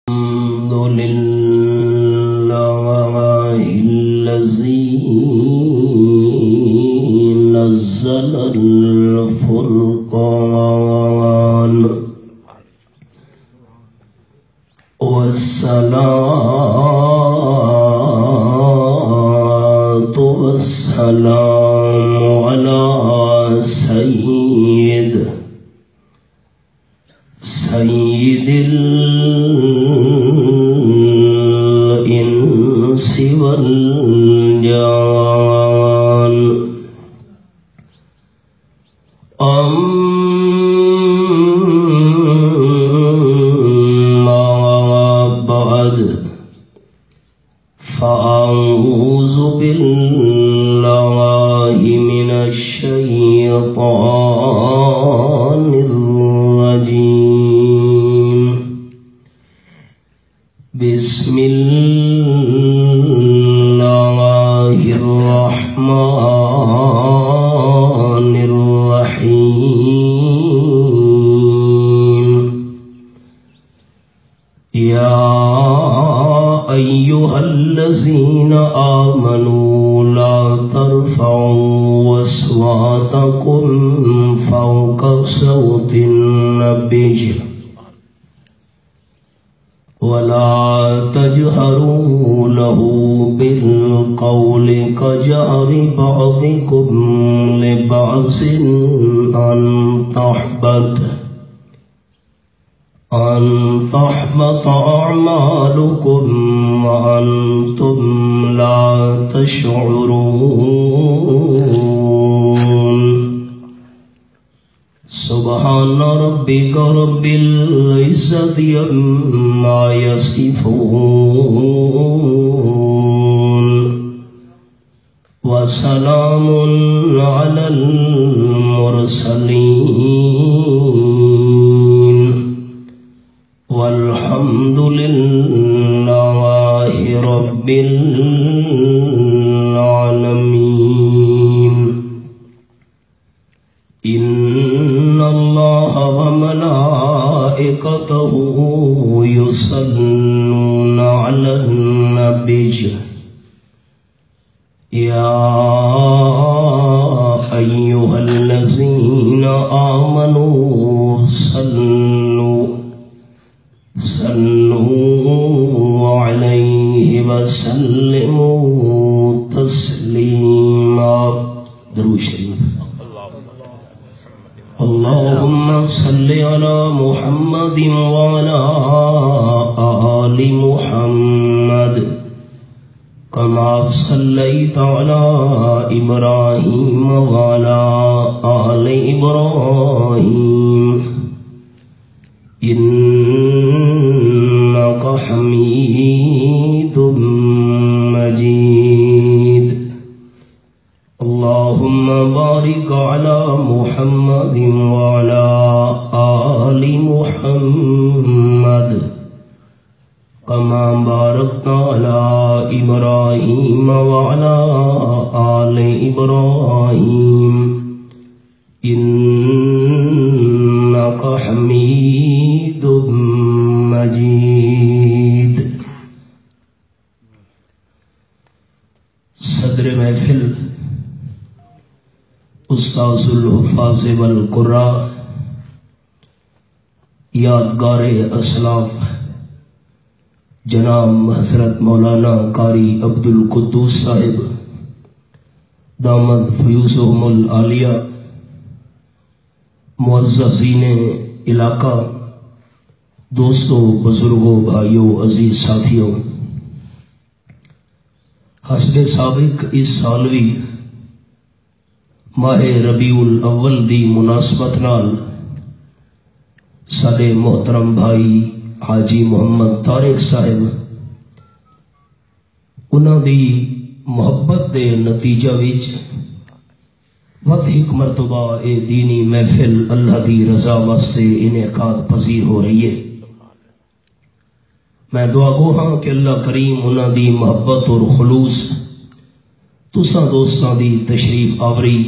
الحمد لله الذي نزل الفرقان والصلاة والسلام على سيد الإنس والجان أما بعد فأعوذ بالله من الشيطان الرجيم بسم الله الرحمن الرحيم يا أيها الذين آمنوا لا ترفعوا أصواتكم فوق صوت النبي ولا تجهروا له بالقول كجهر بعضكم لبعض أن تحبط أعمالكم وأنتم لا تشعرون سبحان ربك رب العزة عما يصفون وسلام على المرسلين والحمد لله رب العالمين إن الله وملائكته يصلون على النبي يا أيها الذين آمنوا صلوا عليه وسلموا تسليما درود شریف اللهم صل على محمد وعلى آل محمد كما صليت على إبراهيم وعلى آل إبراهيم إنك حميد مجيد اللهم بارك على محمد وعلى آل محمد كما باركت على إبراهيم وعلى آل إبراهيم إنك حميد مجيد صدر محفل استاذ الحفاظ والقراء یادگار اسلاف جناب حضرت مولانا قاری عبد القدوس صاحب دامت فیوزہم العالیہ، معززین علاقہ، دوستوں، بزرگوں، بھائیوں، عزیز ساتھیوں، حسب سابق اس سالوی ماہ ربیع الاول دی مناسبت نال سارے محترم بھائی حاجی محمد طارق صاحب انہاں دی محبت دے نتیجہ وچ وقت ایک مرتبہ اے دینی محفل اللہ دی رضا واسطے انعقاد پذیر ہو رہی ہے۔ میں دعا گو ہاں کہ اللہ کریم انہاں دی محبت اور خلوص تساں دوستاں دی تشریف آوری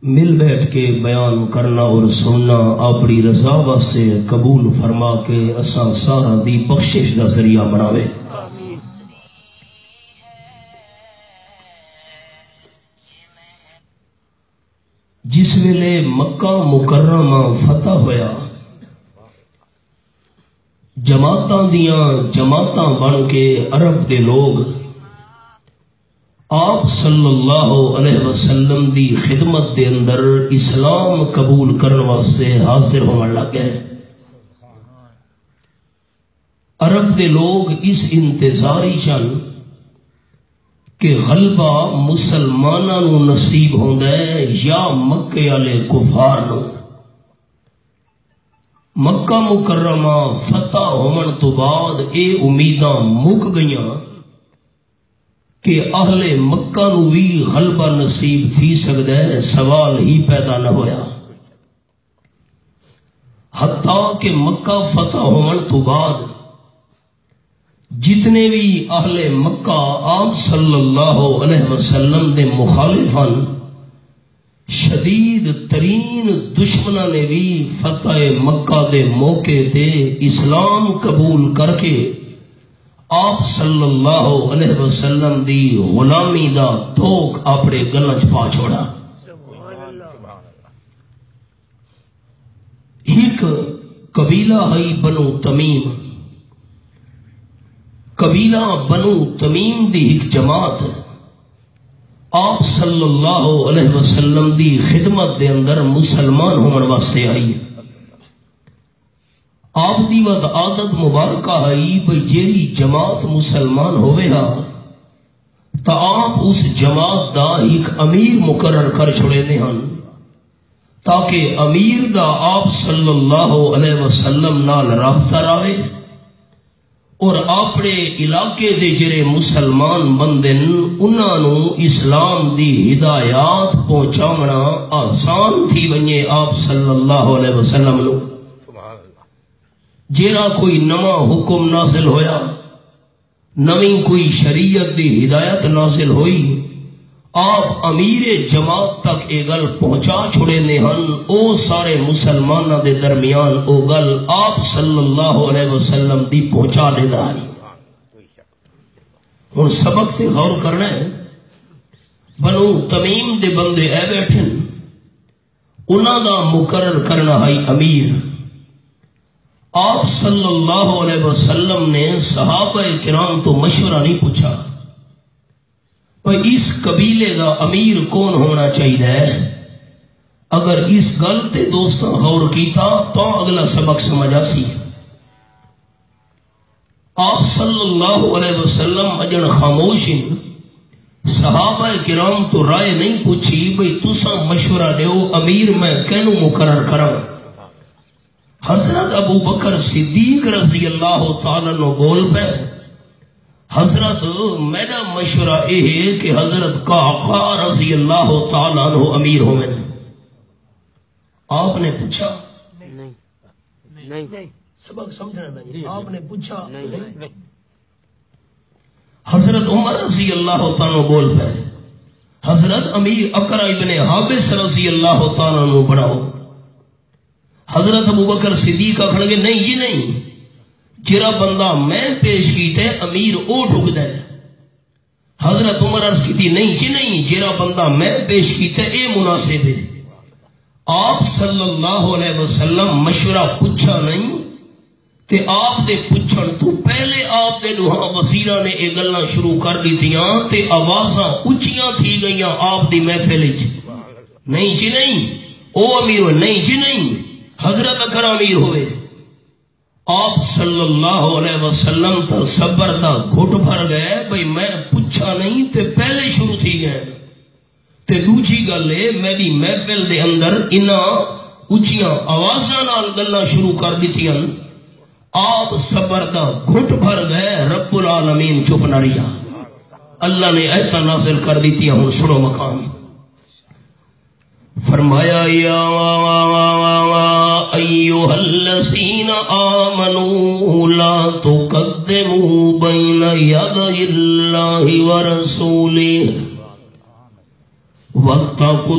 مل بیٹھ کے بیان کرنا اور سننا اپنی رضا واسطے قبول فرما کے اساں سارا دی بخشش دا ذریعہ بناوے. جس ویلے مکہ مکرمہ فتح ہویا، جماعتاں دیاں جماعتاں بن کے عرب دے لوگ آپ صلی اللہ علیہ وسلم دی خدمت دے اندر اسلام قبول کرنے واسطے حاضر ہونے لگ گئے. عرب دے لوگ اس انتظاری چن کہ غلبہ مسلماناں نو نصیب ہوندا ہے یا مکے والے کفار نو. مکہ مکرمہ فتح ہون تو بعد اے امیداں مک گئیاں کہ اہل مکہ نو بھی غلبہ نصیب تھی سکدا ہے. سوال ہی پیدا نہ ہویا، حتیٰ کہ مکہ فتح ہون تو بعد جتنے بھی اہل مکہ آپ صلی اللہ علیہ وسلم دے مخالفان شدید ترین دشمنوں نے بھی فتح مکہ دے موقع تے اسلام قبول کر کے آپ صلی اللہ علیہ وسلم دی غلامی دا توک اپنے گلوں چ پا چھوڑا. ایک قبیلہ ہے بنو تمیم. قبیلہ بنو تمیم دی ایک جماعت آپ صلی اللہ علیہ وسلم دی خدمت دے اندر مسلمان ہونے واسطے آئی. آپ دی ود عادت مبارکہ ہے بھئی جیری جماعت مسلمان ہوئے گا تا آپ اس جماعت دا ایک امیر مقرر کر چھوڑے دے ہن تاکہ امیر دا آپ صلی اللہ علیہ وسلم نال رابطہ راوے اور اپنے علاقے دے جڑے مسلمان بندن انہاں نو اسلام دی ہدایات پہنچاونا آسان تھی ونجے آپ صلی اللہ علیہ وسلم نو. جیرا کوئی نواں حکم نازل ہویا، نویں کوئی شریعت دی ہدایت نازل ہوئی، آپ امیر جماعت تک اے گل پہنچا چھوڑے نے ہن. او سارے مسلمانہ دے درمیان او گل آپ صلی اللہ علیہ وسلم دی پہنچا دے داری. ہن سبق تے غور کرنا ہے. بنو تمیم دے بندے اے بیٹھن، انہاں دا مقرر کرنا ہے امیر. آپ صلی اللہ علیہ وسلم نے صحابہ کرام تو مشورہ نہیں پوچھا اس قبیلے دا امیر کون ہونا چاہیے. اگر اس گل تے دوستاں غور کیتا تو اگلا سبق سمجھا سی. آپ صلی اللہ علیہ وسلم اجن خاموش ہیں. صحابہ کرام تو رائے نہیں پوچھی بھئی تساں مشورہ دیو امیر میں کینوں مقرر کراں. حضرت ابو بکر صدیق رضی اللہ تعالیٰ نو بول پہ حضرت میرا مشورہ یہ ہے کہ حضرت قعقاع رضی اللہ تعالیٰ عنہ امیر ہوئے. آپ نے پوچھا نہیں سبق سمجھنا نہیں. آپ نے پوچھا نہیں. حضرت عمر رضی اللہ تعالیٰ بول پہ حضرت امیر اقرا ابن حابس رضی اللہ تعالیٰ عنہ بڑھاؤ. حضرت ابو بکر صدیق آخر گے نہیں جی نہیں، جرا بندہ میں پیش کیتے امیر او ڈھک دے. حضرت عمر عرض کی تھی نہیں جی نہیں، جرا بندہ میں پیش کیتے اے مناسب ہے. آپ صلی اللہ علیہ وسلم مشورہ پوچھا نہیں تے آپ دے پوچھن تو پہلے آپ دے دوہاں وزیرہ نے اے گلاں شروع کر دی تھیاں تے آوازاں اچھیاں تھی گئیاں آپ دی محفل وچ. نہیں جی نہیں او امیر ہوئے. نہیں جی نہیں، حضرت اکرم امیر ہوئے. آپ صلی اللہ علیہ وسلم تا صبر دا گھٹ بھر گئے بھئی میں پوچھا نہیں تے پہلے شروع تھی گئے. تے دوسری گل ہے میری محفل دے اندر انہاں اچھیاں آوازاں نال گلاں شروع کر دیتیاں. آپ صبر دا گھٹ بھر گئے. رب العالمین چپ نہ رہیا. اللہ نے ایتہ نازل کر دیتیاں. ہن سنو مقام فرمایا یا ایھا الذین آمنوا لا تقدموا بین یدی اللہ ورسولہ واتقوا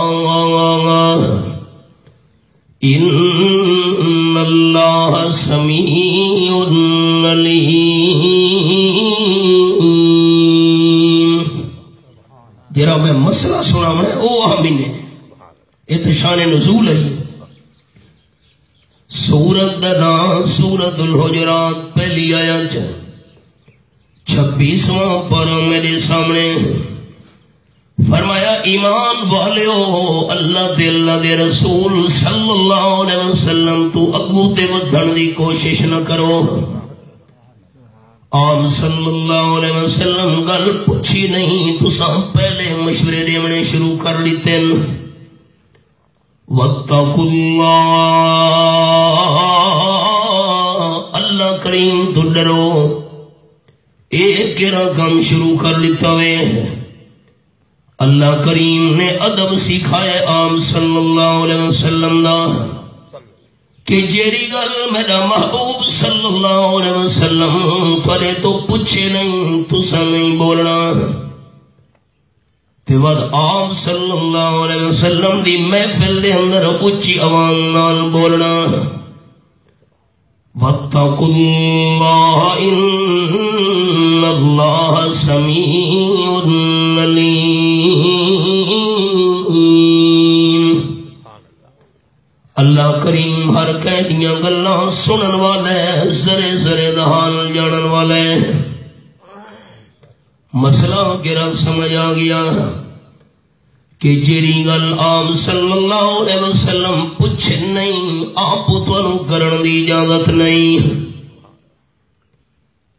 اللہ ان اللہ سمیع علیم۔ جرا میں مسئلہ سنا میں او آمین ہے، اتشان نزول ہے۔ سورت نام سورت الحجرات پہلی آیت 26واں پارہ میرے سامنے فرمایا ایمان والیو اللہ دے رسول صلی اللہ علیہ وسلم تو اگو تے ودھن دی کوشش نہ کرو۔ آپ صلی اللہ علیہ وسلم گل پوچھی نہیں، تساں پہلے مشورے دینے شروع کر لیتے۔ واتقوا اللہ، اللہ کریم تو ڈرو۔ ایک کام شروع کر لیتا ہے، اللہ کریم نے ادب سکھایا عام صلی اللہ علیہ وسلم دا کہ جیری گل میرا محبوب صلی اللہ علیہ وسلم کرے تو پوچھے نہیں، تسا نہیں بولنا۔ تے بعد عام صلی اللہ علیہ وسلم دی محفل دے اندر اچھی آواز نال بولنا۔ واتقوا اللہ ان اللہ سمیع علیم۔ اللہ کریم ہر کہہ دیاں گلاں سنن والے، ذرے ذرے دا حال جانن والے۔ مسئلہ گرا سمجھ آ گیا کہ جیری گل آپ صلی اللہ علیہ وسلم پوچھے نہیں، آپ تانوں کرن دی اجازت نہیں۔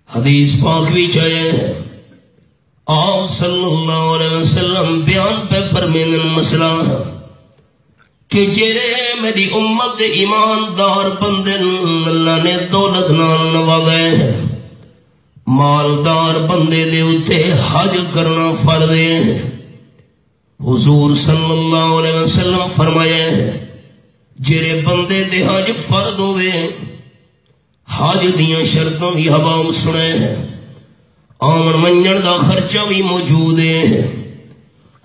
حدیث پاک وچ ہے آپ صلی اللہ علیہ وسلم بیان پہ فرمیندن مسئلہ کہ جیرے میری امت دے ایماندار بندن اللہ نے دولت نال نوازے، مالدار بندے دے اتے حج کرنا فرض ہے۔ حضور صلی اللہ علیہ وسلم فرمایا جیرے بندے دے حج فرض ہوئے، حج دیاں شرطوں بھی حوام سنے، آمن منجن دا خرچہ بھی موجود ہے۔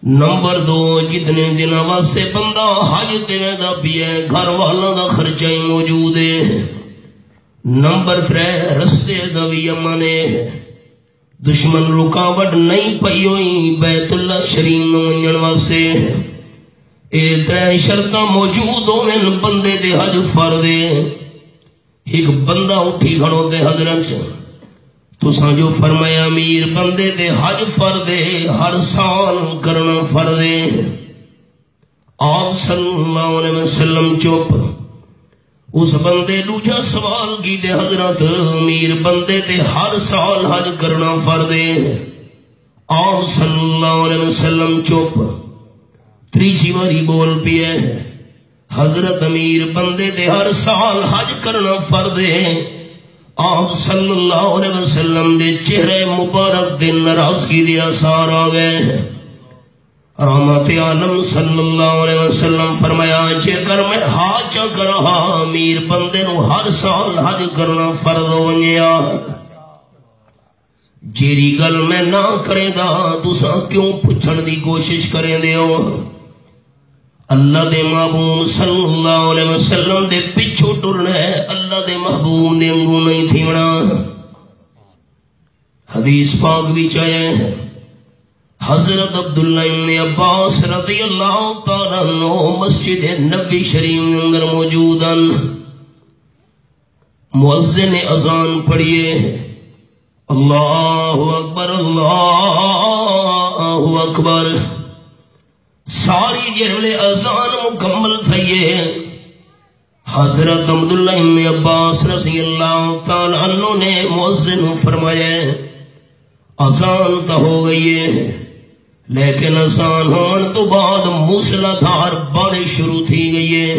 نمبر 2 جتنے دن واسطے بندہ حج دینے دا بھی ہے، گھر والا دا خرچہ ہی موجود ہے۔ نمبر 3 رستے دا بھی امن ہے، دشمن رکاوٹ نہیں پئی ہوئی بیت اللہ شریف نو منجن واسطے۔ اے 3 شرطاں موجود ہوئے بندے دے حج فرض ہے۔ ایک بندہ اٹھی کھڑو دے حضرت تساں جو فرمایا امیر بندے دے حج فرض ہے، ہر سال کرنا فرض ہے۔ آپ صلی اللہ علیہ وسلم چپ، اس بندے دوجا سوال کی دے حضرت امیر بندے دے ہر سال حج کرنا فرض ہے۔ آپ صلی اللہ علیہ وسلم چپ، تیجی باری بول پیے حضرت امیر بندے دے ہر سال حج کرنا فرض ہے۔ آپ صلی اللہ علیہ وسلم دے چہرے مبارک دے ناراضگی دے آثار آ گئے۔ رحمت عالم صلی اللہ علیہ وسلم فرمایا جے کر میں حج کرا امیر بندے نو ہر سال حج کرنا فرض ہو گیا، جیری گل میں نہ کرے دا تساں کیوں پوچھن دی کوشش کریں دے ہو؟ اللہ دے محبوب صلی اللہ علیہ وسلم دے پچھو ٹرنا ہے، اللہ دے محبوب نے انگو نہیں تھیمنا۔ حدیث پاک بھی چاہے حضرت عبداللہ ابن عباس رضی اللہ تعالیٰ عنہ مسجد نبی شریف اندر موجوداً مؤذن اذان پڑھیے اللہ اکبر اللہ اکبر۔ ساری جہلے اذان مکمل تھئیے، حضرت عبداللہ ابن عباس رضی اللہ تعالیٰ عنہ نے مؤذن فرمایا اذان تو ہو گئی ہے، لیکن اذان ہونے تو بعد موسلا دھار بارش شروع تھی گئی ہے،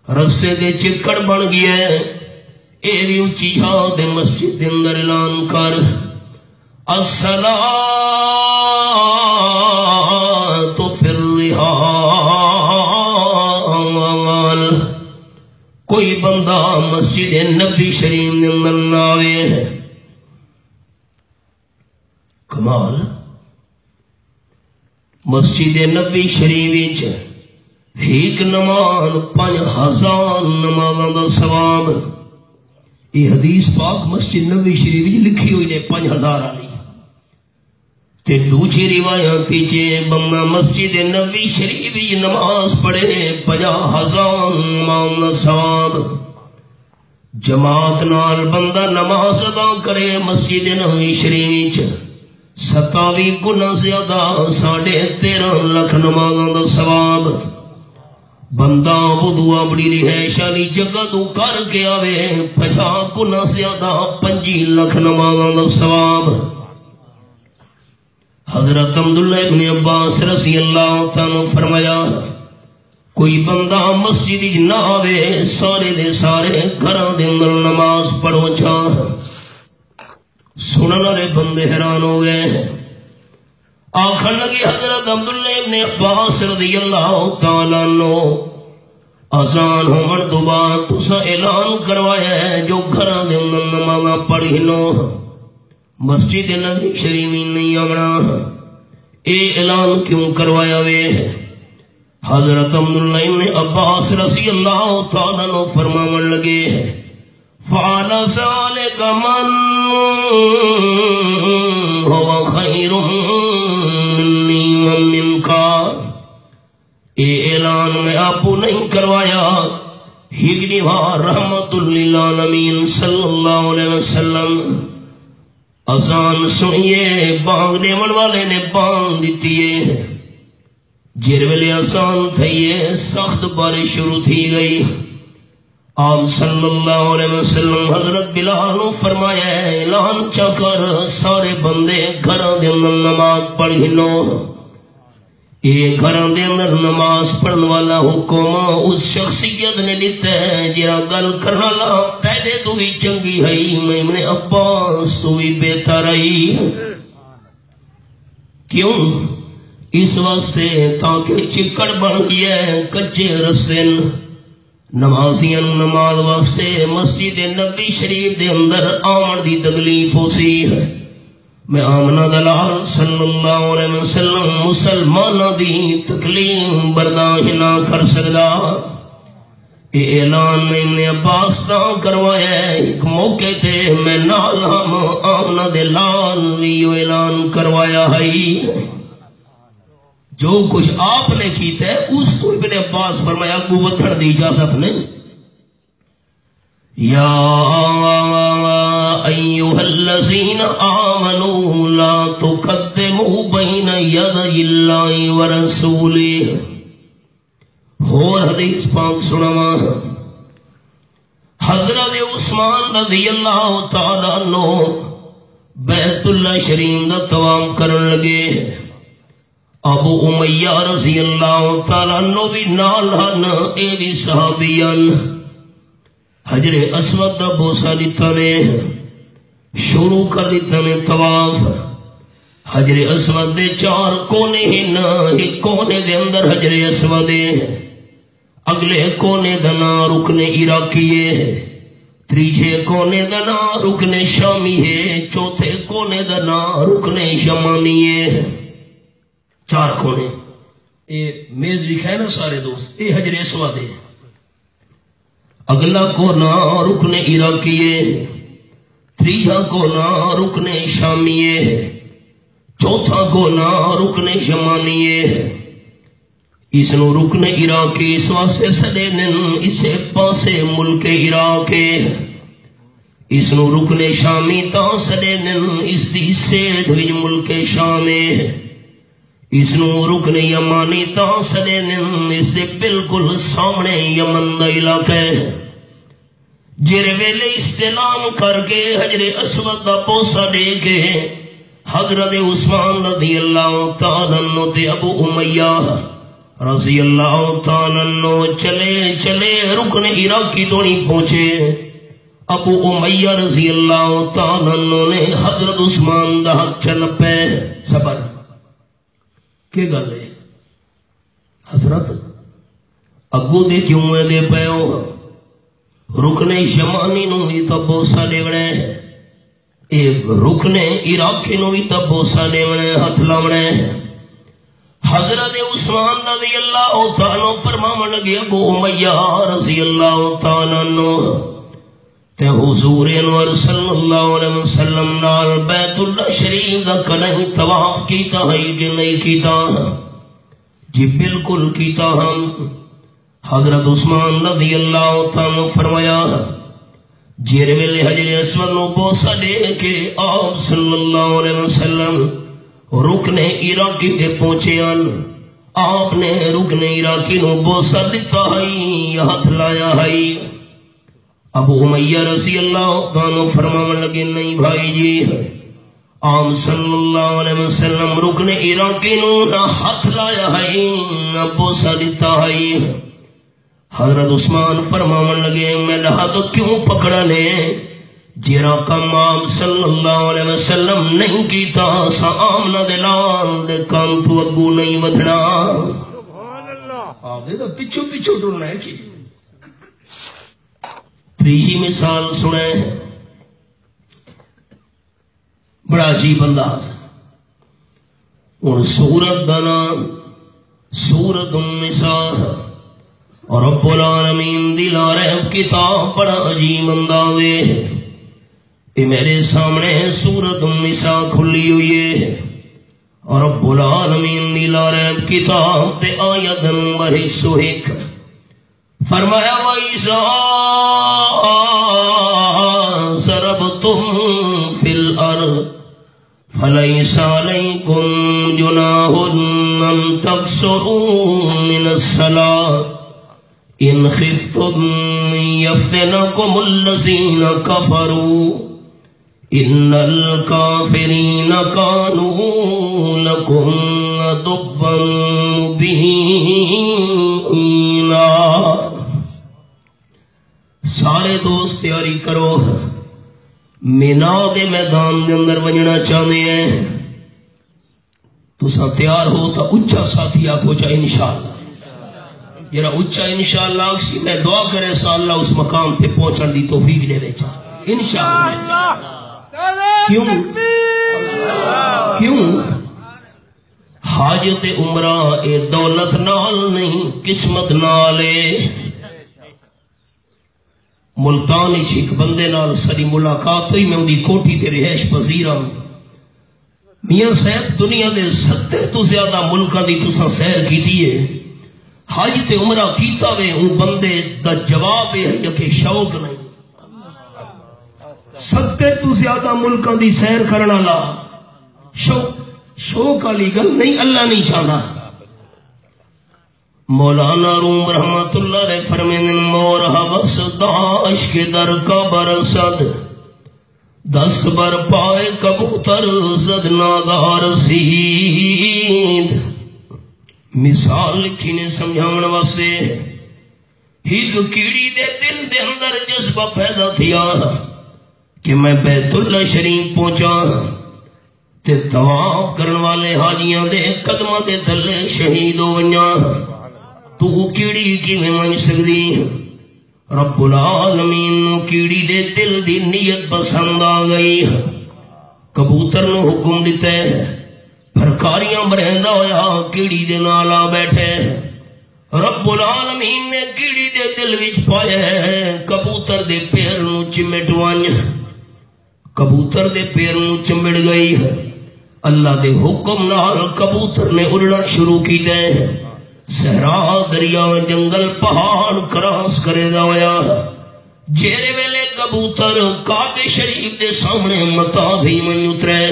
رستے دے چکڑ بن گیا ہے۔ ایوی اونچی جہاد مسجد دے اندر اعلان کر الصلاۃ فی الرحال، کوئی بندہ مسجد نبی شریف دے اندر نہ آوے۔ کمال مسجد نبی شریف ایک نماز 5000 نمازاں دا ثواب. یہ حدیث پاک مسجد نبی شریف لکھی ہوئی نے 5000 والی. تے دوسری روایت چے بندہ مسجد نبی شریف نماز پڑھے 50,000 نماز دا ثواب. جماعت نال بندہ نماز ادا کرے مسجد نبی شریف 27 گنا زیادہ 13.5 لاکھ نمازاں دا ثواب. بندہ وضو اپنی رہائش والی جگہ تو کر کے آوے 50 گنا زیادہ 25 لاکھ نمازاں دا ثواب. حضرت عبداللہ ابن عباس رضی اللہ تعالیٰ فرمایا کوئی بندہ مسجد نہ آوے سارے دے سارے گھراں دے اندر نماز پڑھو چاہ. سنن والے بندے حیران ہو گئے. آخر لگی حضرت عبداللہ ابن عباس رضی اللہ تعالیٰ عنہ اذان ہونے تو بعد تسا اعلان کروایا ہے جو گھراں دے اندر نماز پڑھی لو مسجد نبی شریف نہیں آنا. اے اعلان کیوں کروایا وے؟ حضرت عبداللہ ابن عباس رضی اللہ تعالیٰ عنہ فرماون لگے فعل ذلك من هو خیر منی ومنک. اے اعلان میں آپ نہیں کروایا ہجری وار رحمت للعالمین صلی اللہ علیہ وسلم. اذان سنیے بانگ دیون والے نے بانگ دیتی ہے. جر ویلے اذان تھئیے سخت بارش شروع تھی گئی. آپ صلی اللہ علیہ وسلم حضرت بلال نو فرمایا اعلان چا کر سارے بندے گھراں دے اندر نماز پڑھی لو. یہ گھراں دے اندر نماز پڑھن والا حکم اس شخصیت نے لیتا ہے جرا گل کرنا والا پہلے تو بھی چنگی ہے میں ابن عباس تو بھی بہتر ہے. کیوں؟ اس واسطے تاکہ چکڑ بن گیا ہے کچے رسے نمازیاں نماز واسطے مسجد نبی شریف دے اندر آمن دی تکلیف ہو سی. میں آمنہ دلال صلی اللہ علیہ وسلم مسلمانہ دی تکلیف برداشت نہ کر سکتا. یہ اعلان میں ابن عباس تا کروایا ہے. ایک موقع تے میں نال ہم آمنہ دلال لیو اعلان کروایا ہے. جو کچھ آپ نے کیتا ہے اس کو ابن عباس فرمایا کو وتھڑ دی اجازت نہیں. یا ایھا الذین آمنوا لا تقدموا بین یدی اللہ ورسولہ. اور حدیث پاک سناواں حضرت عثمان رضی اللہ تعالیٰ عنہ بیت اللہ شریف دا طواف کرن لگے. ابو امیہ رضی اللہ تعالیٰ عنہ بھی نال ہن. اے بھی صحابیان حجر اسود دا بوسا لیتا نے شروع کر لیتا نے طواف. حجر اسود دے 4 کونے ہن. ایک کونے دے اندر حجر اسود ہے. اگلے کونے دا نام رکن عراقی ہے. تیجے کونے دا نام رکن شامی ہے. چوتھے کونے دا نام رکن یمانی ہے. 4 کونے. اے میز لکھا ہے نا سارے دوست. اے حجر اسود ہے. اگلا کونا رکن عراقی ہے. تیجا کونا رکن شامی ہے. چوتھا کونا رکن یمانی ہے. اس نو رکن عراقی اس واسطے سدے دن اسے پاسے ملک عراق ہے. اس نو رکن شامی تا سدے دن اس دی سیدھ وچ ملک شام ہے. اس نو رکن یمانی تا سدے دن اس دے بالکل سامنے یمن دا علاقہ ہے. جرے ویلے استلام کر کے حجر اسود دا بوسا دے کے حضرت عثمان رضی اللہ تعالیٰ عنہ تے ابو امیہ رضی اللہ تعالیٰ عنہ چلے چلے رکن عراقی تو نہیں پہنچے. ابو امیہ رضی اللہ تعالیٰ عنہ نے حضرت عثمان دا حق چل پے. صبر کے گل ہے حضرت اگو دے کیوں دے پے ہو. رکن یمانی نو بھی تو بوسا دے بڑے رکنے عراقی نو بھی تا بوسا دیونے ہاتھ لاونے حضرت عثمان رضی اللہ تعالیٰ فرماون لگے ابو امیہ رضی اللہ تعالیٰ عنہ تے حضور انور صلی اللہ علیہ وسلم نال بیت اللہ شریف دا کدیں طواف کیتا ہے کہ نہیں کیتا؟ جی بالکل کیتا ہم۔ حضرت عثمان رضی اللہ تعالیٰ فرمایا جیرے ویلے حجر اسود نو بوسا دے کے آپ صلی اللہ علیہ وسلم رکنے عراقی دے پہنچے آن، آپ نے رکنے عراقی نو بوسا دیتا ہے ہاتھ لایا ہے۔ ابو امیہ رضی اللہ تعالیٰ فرمانے لگے نہیں بھائی جی، آپ صلی اللہ علیہ وسلم رکنے عراقی نو نہ ہاتھ لایا ہے نہ بوسا دیتا ہے۔ حضرت عثمان فرماون لگے میں ہاتھ کیوں پکڑا نے؟ جیرا کم آپ صلی اللہ علیہ وسلم نہیں کیتا سا آمنا دلال دے کام تو ابو نہیں ودھنا۔ آپ دے تو پچھو پچھو ڈرنا ہے کی تریجی مثال سنیں، بڑا عجیب انداز۔ اور سورت دنا سورت النساء اور رب العالمین دلا رہب کتاب بڑا عجیب انداز ہے۔ یہ میرے سامنے سورت النساء کھلی ہوئی ہے اور رب العالمین دلا رہب کتاب تے آیت نمبر 101 فرمایا وَإِذَا ضَرَبْتُمْ فِي الْأَرْضِ فَلَيْسَ عَلَيْكُمْ جُنَاحٌ أَن تَقْصُرُوا مِنَ الصَّلَاةِ إِنْ خِفْتُمْ يَفْتِنَكُمُ الَّذِينَ كَفَرُوا إِنَّ الْكَافِرِينَ كَانُوا لَكُمْ عَدُوًّا مُبِينًا۔ سارے دوست تیاری کرو، مینا دے میدان دے اندر وجنا چاہتے ہیں، تو سا تیار ہو تا اچھا ساتھی آپ ہو چاہے انشاءاللہ۔ جرا اچھا انشاءاللہ اکسی میں دعا کرے سا اللہ اس مقام پہ پہنچن دی توفیق دے بیچا انشاءاللہ۔ کیوں حاجت عمرہ اے دولت نال نہیں قسمت نالے۔ ملتان ایک بندے نال ساری ملاقات ہوئی، میں ان دی کوٹھی تے رہائش پذیرہ میاں صاحب دنیا دے 70 تو زیادہ ملکہ دی تساں سیر کی دیئے، حج تے عمرہ کیتا وے ان بندے دا جواب ہے کہ شوق نہیں۔ 70 تو زیادہ ملکاں دی سیر کرنا لا شوق علی گل نہیں، اللہ نہیں چاہتا۔ مولانا روم رحمت اللہ علیہ فرمین مور حوث داش کے در کا برسد 10 بر پائے کبوتر زد ناگار سید۔ مثال لکھی نے سمجھاون واسے ایک کیڑی دے دل دے اندر جذبہ پیدا تھیا کہ میں بیت اللہ شریف پہنچا تے طواف کرن والے حاجیاں دے قدمہ دے تھلے شہید ہو گیا، تو کیڑی کی میں من سکتی؟ رب العالمین کیڑی دے دل دی نیت پسند آ گئی، کبوتر نو حکم دیتا ہے پھرکاریاں برہندہ ہویا کیڑی دے نالا بیٹھے۔ رب العالمین نے کیڑی دے دل وچ پایا کبوتر دے پیر نو چمٹ وان، کبوتر دے پیر نو چمڑ گئی۔ اللہ دے حکم نال کبوتر نے اڑنا شروع کی دے، صحرا دریا جنگل پہاڑ کراس کرے دا ہویا۔ جیرے ویلے کبوتر کعبے شریف دے سامنے متا بھی من اترے،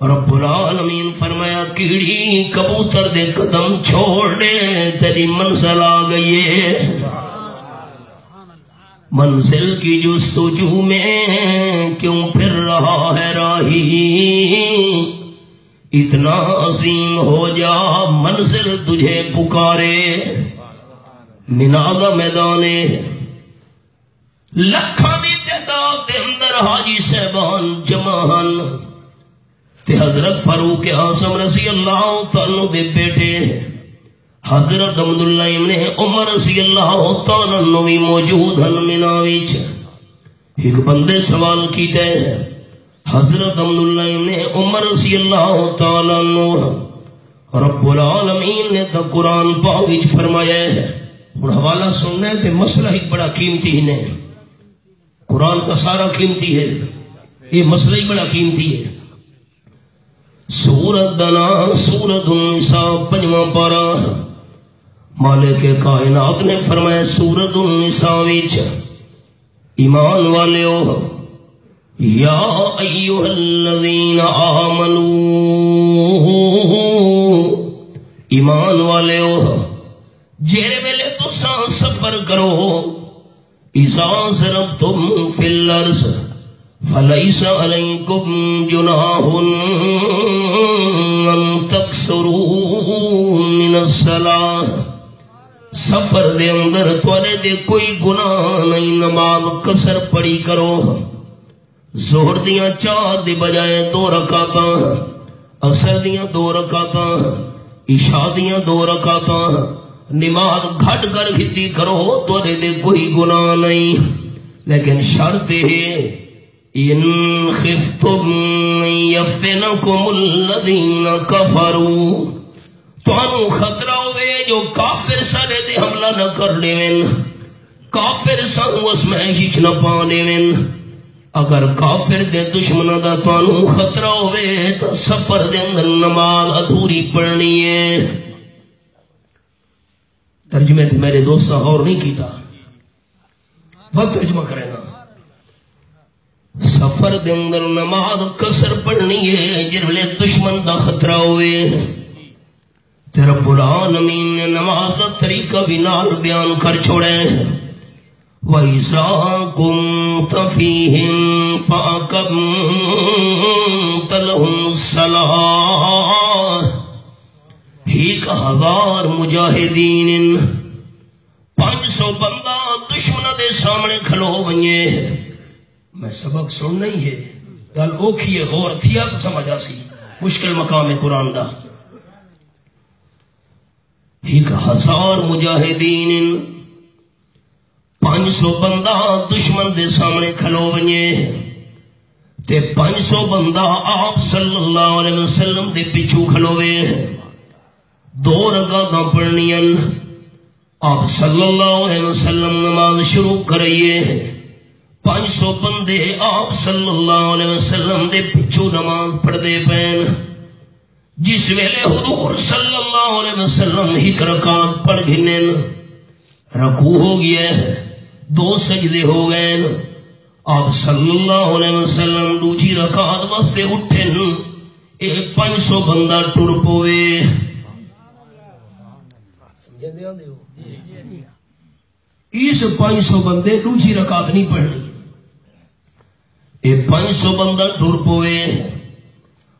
رب العالمین فرمایا کیڑی کبوتر دے قدم چھوڑ دے، تیری منزل آ گئی ہے۔ منزل کی جستجو میں کیوں پھر رہا ہے راہی، اتنا عظیم ہو جا منزل تجھے پکارے۔ منادا میدانے لکھاں دی تعداد دے اندر حاجی صاحبان جمعان تے حضرت فاروق اعظم رضی اللہ تعالیٰ دے بیٹے حضرت عبداللہ ابن عمر رضی اللہ تعالیٰ بھی موجود ہیں۔ مناویچ ایک بندے سوال کیتے حضرت عبداللہ نے عمر رضی اللہ تعالیٰ عنہ رب العالمین نے تو قرآن پاک وچ فرمایا ہے. ہن حوالہ سننا ہے تے مسئلہ ہی بڑا قیمتی ہے. قرآن کا سارا قیمتی ہے، یہ مسئلہ ہی بڑا قیمتی ہے. سورت دنا سورت النساء 5واں پارہ مالک کائنات نے فرمایا سورت النساء وچ ایمان والےو یا ایھا الذین آمنو، ایمان والےو جیرے ویلے تساں سفر کرو، اذا ضربتم فی الارض فلیس علیکم جناح ان تقصروا من الصلاۃ، سفر دے اندر توڑے دے کوئی گناہ نہیں، نماز قصر پڑی کرو. ظہر دیاں 4 دی بجائے 2 رکعتاں، عصر دیاں 2 رکعتاں، عشاء دیاں 2 رکعتاں، نماز گھٹ کر ہتی کرو، توڑے دے کوئی گناہ نہیں. لیکن شرط ہے ان خفتم یفتنکم الذین کفروا، تانوں خطرہ ہوئے جو کافر سارے دے حملہ نہ کر لیون، کافر سانوں اس محشش نہ پا لیون. اگر کافر دے دشمنہ دا تانوں خطرہ ہوئے تو سفر دے اندر نماز ادھوری پڑھنی ہے. ترجمے تھے میرے دوستاں اور نہیں کیتا، وقت ترجمہ کرے نا. سفر دے اندر نماز قصر پڑھنی ہے جرلے دشمن دا خطرہ ہوئے. رب العالمین نے نماز طریقہ بھی نال بیان کر چھوڑے. وَإِذَا كُنْتَ فِيهِمْ فَأَقَمْتَ لَهُمُ الصَّلَاةَ، 1000 مجاہدین 500 بندہ دشمن دے سامنے کھلو بنیے. میں سبق سن نہیں ہے گل اوکھی ہے، غور تھیا تو سمجھ آسی، مشکل مقام ہے قرآن دا. 1000 مجاہدین 500 بندہ دشمن دے سامنے کھلو بنیے تے 500 بندہ آپ صلی اللہ علیہ وسلم دے پیچھو کھلوے. 2 رکعتاں پڑھنیاں، آپ صلی اللہ علیہ وسلم نماز شروع کرئیے. 500 بندے آپ صلی اللہ علیہ وسلم دے پیچھو نماز پڑھ دے پین. جس ویلے حضور صلی اللہ علیہ وسلم 1 رکعت پڑھ گھنن، رکوع ہو گیا، 2 سجدے ہو گئے. آپ صلی اللہ علیہ وسلم 2 رکعت واسطے اٹھن، 500 بندہ ٹر پوے. اس 500 بندے 2 رکعت نہیں پڑھنی، 500 بندہ ٹر پوے.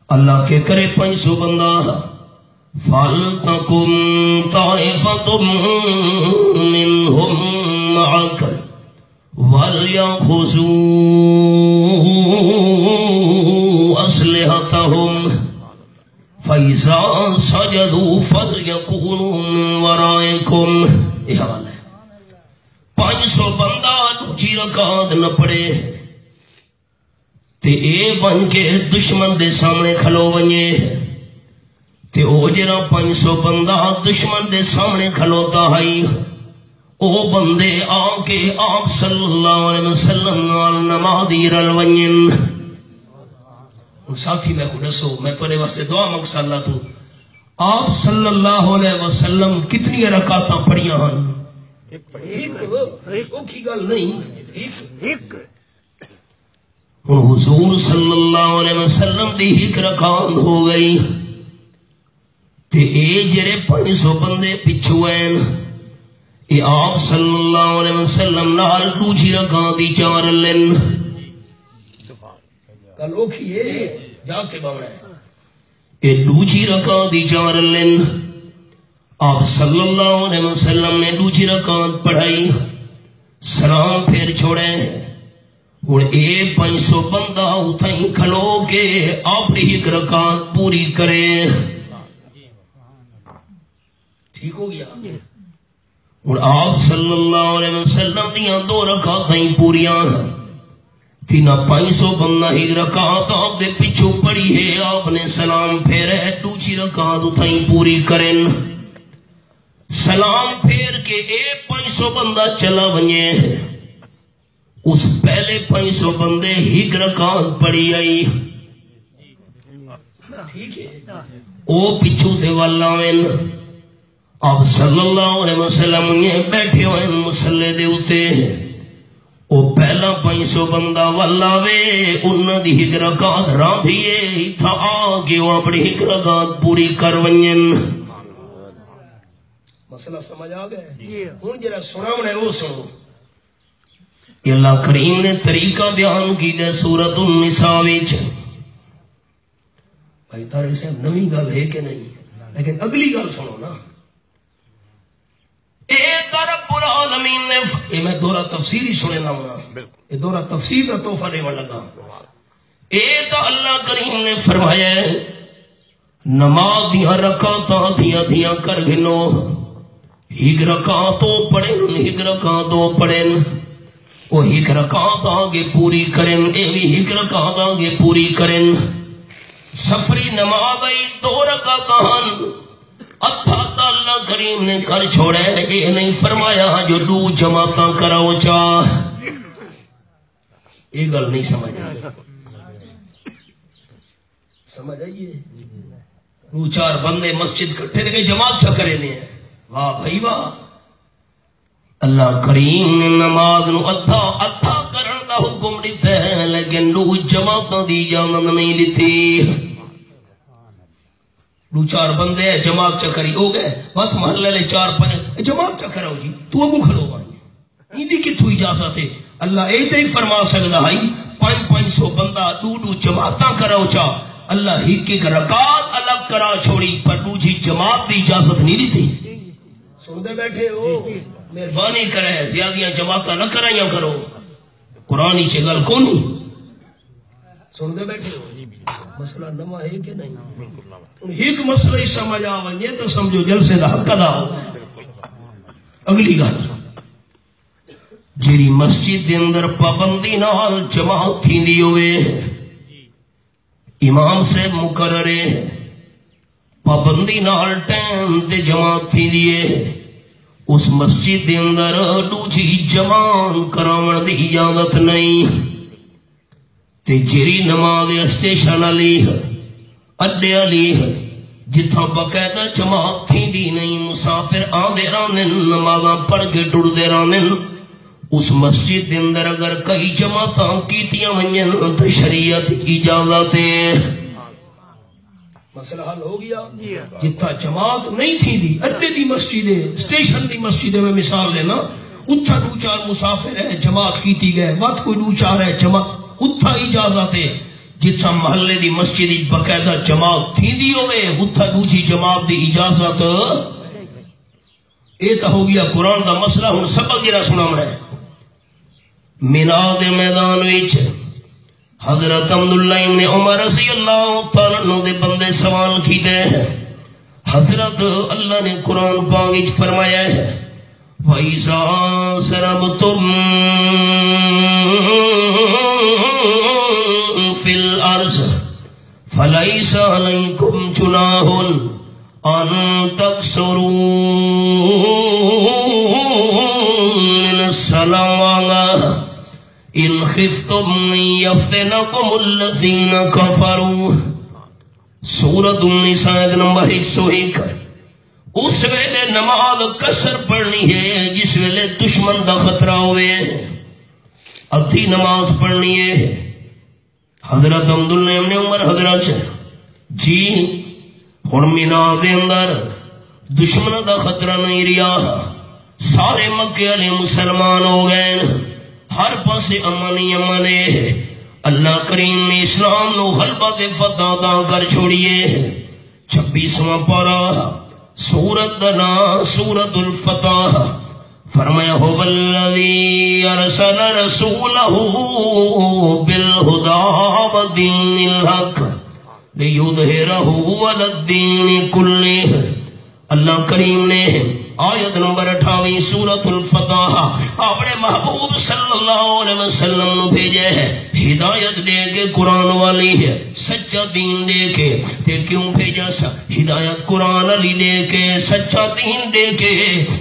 اللہ کے کرے 500 بندہ فَلْتَكُمْ طَائِفَةٌ مِّنْهُمْ مَعَكَ وَلْيَأْخُذُوا أَسْلِحَتَهُمْ فَإِذَا سَجَدُوا فَلْيَكُونُوا مِنْ وَرَائِكُمْ. یہ حوالہ ہے. 500 بندہ 2 رکعت نہ پڑے تے اے بن کے دشمن دے سامنے کھلو ونجے تے او جرا 500 بندہ دشمن دے سامنے کھلوتا ہے، او بندے آ کے آپ صلی اللہ علیہ وسلم نال نمازی رل ونجن. ساتھی میں کو دسو، میں تھوڑے واسطے دعا مقصد اللہ تو آپ صلی اللہ علیہ وسلم کتنی رکعتاں پڑھیاں ہن؟ ایک کی گل نہیں، ایک. حضور صلی اللہ علیہ وسلم دی 1 رکعت ہو گئی تے اے جڑے 500 بندے پچھو ہیں، اے آپ صلی اللہ علیہ وسلم نال 2 رکعت دی 4 لن. کل اوکھی ہے جا کے باوڑا ہے. اے 2 رکعت دی 4 لن. آپ صلی اللہ علیہ وسلم نے 2 رکعت پڑھائی، سلام پھر چھوڑے. اور اے 500 بندہ اتھائیں کھلو کے اپنی 1 رکعت پوری کرے. ٹھیک ہو گیا. اور آپ صلی اللہ علیہ وسلم دیاں 2 رکعتیں پوریاں تینا 500 بندہ ہی رکعت آپ دے پچھو پڑی ہے، آپ نے سلام پھیرے دوسری رکعت اتھائی پوری کریں، سلام پھیر کے 500 بندہ چلا ونجے، اس پہلے 500 بندے ہی رکعت پڑی آئی، ٹھیک ہے، او پچھو دے والا وین آپ صلی اللہ علیہ وسلم یہ بیٹھے ہوئے مسلے دے اتے، او پہلا 500 بندہ والا وے انہاں دی ہک رکعت راں دیئے تھا آگے وہ اپنی ہک رکعت پوری کرونین۔ مسئلہ سمجھ آگئے؟ ہون جرہ سناونے وہ سنو، کہ اللہ کریم نے طریقہ بیان کی دے سورۃ النساء وچ۔ بھائی طارق صاحب نمی گل ہے کہ نہیں، لیکن اگلی گل سنو نا، اے رب العالمین نے، اے میں دورہ تفسیری سنے نہ ہونا، اے دورہ تفسیر کا تحفہ دیوا لگا، اے تو اللہ کریم نے فرمایا ہے نماز دیاں رکعتاں دھیاں کر گنو، ہک رکعتوں پڑھیں ہک رکعتوں پڑھیں، وہ ہک رکعت آگے پوری کریں، اے بھی ہک رکعت آگے پوری کریں، سفری نماز آئی 2 رکعتاں اتھا تا اللہ کریم نے کر چھوڑے، یہ نہیں فرمایا جو 2 جماعتاں کراؤ چاہ، یہ گل نہیں سمجھ آئی، سمجھ آئیے 2-4 بندے مسجد کٹھے لگے جماعت چھا کرے نہیں ہے، واہ بھائی واہ، اللہ کریم نے نماز نو اتھا کرن دا حکم دیتا ہے، لیکن 2 جماعتاں دی اجازت نہیں لیتی، 2-4 بندے ہیں جماعت چکری ہو گئے، بات محلے لے 4-5 جماعت چکر ہو جی، تو ابو کھلو بھائی یہ دی کتھو اجازت ہے، اللہ ایتے ہی فرما سکتا ہے 500 بندہ 2 جماعتاں کرو چاہ، اللہ ہی کی رکعت الگ کرا چھوڑی پر دوسری جماعت دی اجازت نہیں دی تھی، سن دے بیٹھے ہو، مہربانی کرے زیادیاں جماعتاں نہ کرائیاں کرو، قرآن ہی چگل کونی، سن دے بیٹھے ہو، مسئلہ نما ہے کہ نہیں، ایک مسئلہ ہی سمجھ آوانیے تو سمجھو جلسے دا حق ادا ہو۔ اگلی گل جیری مسجد دے اندر پابندی نال جماعت تھیندی ہوئے، امام سے مقررے پابندی نال ٹائم تے جماعت تھیندی ہے، اس مسجد دے اندر دوجی جماعت کراون دی اجازت نہیں، تے جیری نماز اسٹیشن علی اڈے علی جتھاں باقاعدہ جماعت تھی دی نہیں، مسافر آندے رانن نمازاں پڑھ کے ٹردے رانن، اس مسجد دے اندر اگر کئی جماعتاں کیتیاں ونجن تو شریعت اجازت ہے، مسئلہ حل ہو گیا۔ جتھا جماعت نہیں تھی دی اڈے دی مسجد اسٹیشن دی مسجد میں مثال لینا، اتھا 2-4 مسافر ہے جماعت کیتی گئے، وقت کوئی 2-4 ہے جماعت اتھا اجازت ہے، جتھا محلے دی مسجد باقاعدہ جماعت تھی دی ہوئے اتھا دوجی جماعت دی اجازت، اے تا ہو گیا قرآن دا مسئلہ۔ ہن سبق جرا سنا ہے، مینا دے میدان وچ حضرت عبداللہ ابن عمر رضی اللہ تعالیٰ عنہ دے بندے سوال کی دے، حضرت اللہ نے قرآن پاک وچ فرمایا ہے وَإِذَا سَرَبْتُمْ فِي الْأَرْضِ فَلَيْسَ عَلَيْكُمْ جُنَاحٌ أَن تَقْصُرُوا مِنَ الصَّلَوَاتِ إِنْ خِفْتُمْ أَن يَفْتِنَكُمُ الَّذِينَ كَفَرُوا، سورۃ النساء نمبر 101۔ اس ویلے نماز قصر پڑھنی ہے جس ویلے دشمن دا خطرہ ہوئے، ادھی نماز پڑھنی ہے۔ حضرت عبداللہ ابن عمر حضرت جی ہن مینا دے اندر دشمن دا خطرہ نہیں رہا، سارے مکے والے مسلمان ہو گئے، ہر پاسے امن ہی امن ہے، اللہ کریم نے اسلام نو غلبہ دے فتح عطا کر چھوڑیے۔ 26واں پارہ سورت دنا سورت الفتح فرمایا هو الذی ارسل رسولہ بالہدی ودین الحق لیظہرہ علی الدین کلہ اللہ کریم نے آیت نمبر 28 سورۃ الفتح اپنے محبوب صلی اللہ علیہ وسلم نو بھیجے ہے ہدایت دے کے، قرآن والی ہے، سچا دین دے کے۔ تے کیوں بھیجا سا؟ ہدایت قرآن علی دے کے، سچا دین دے کے،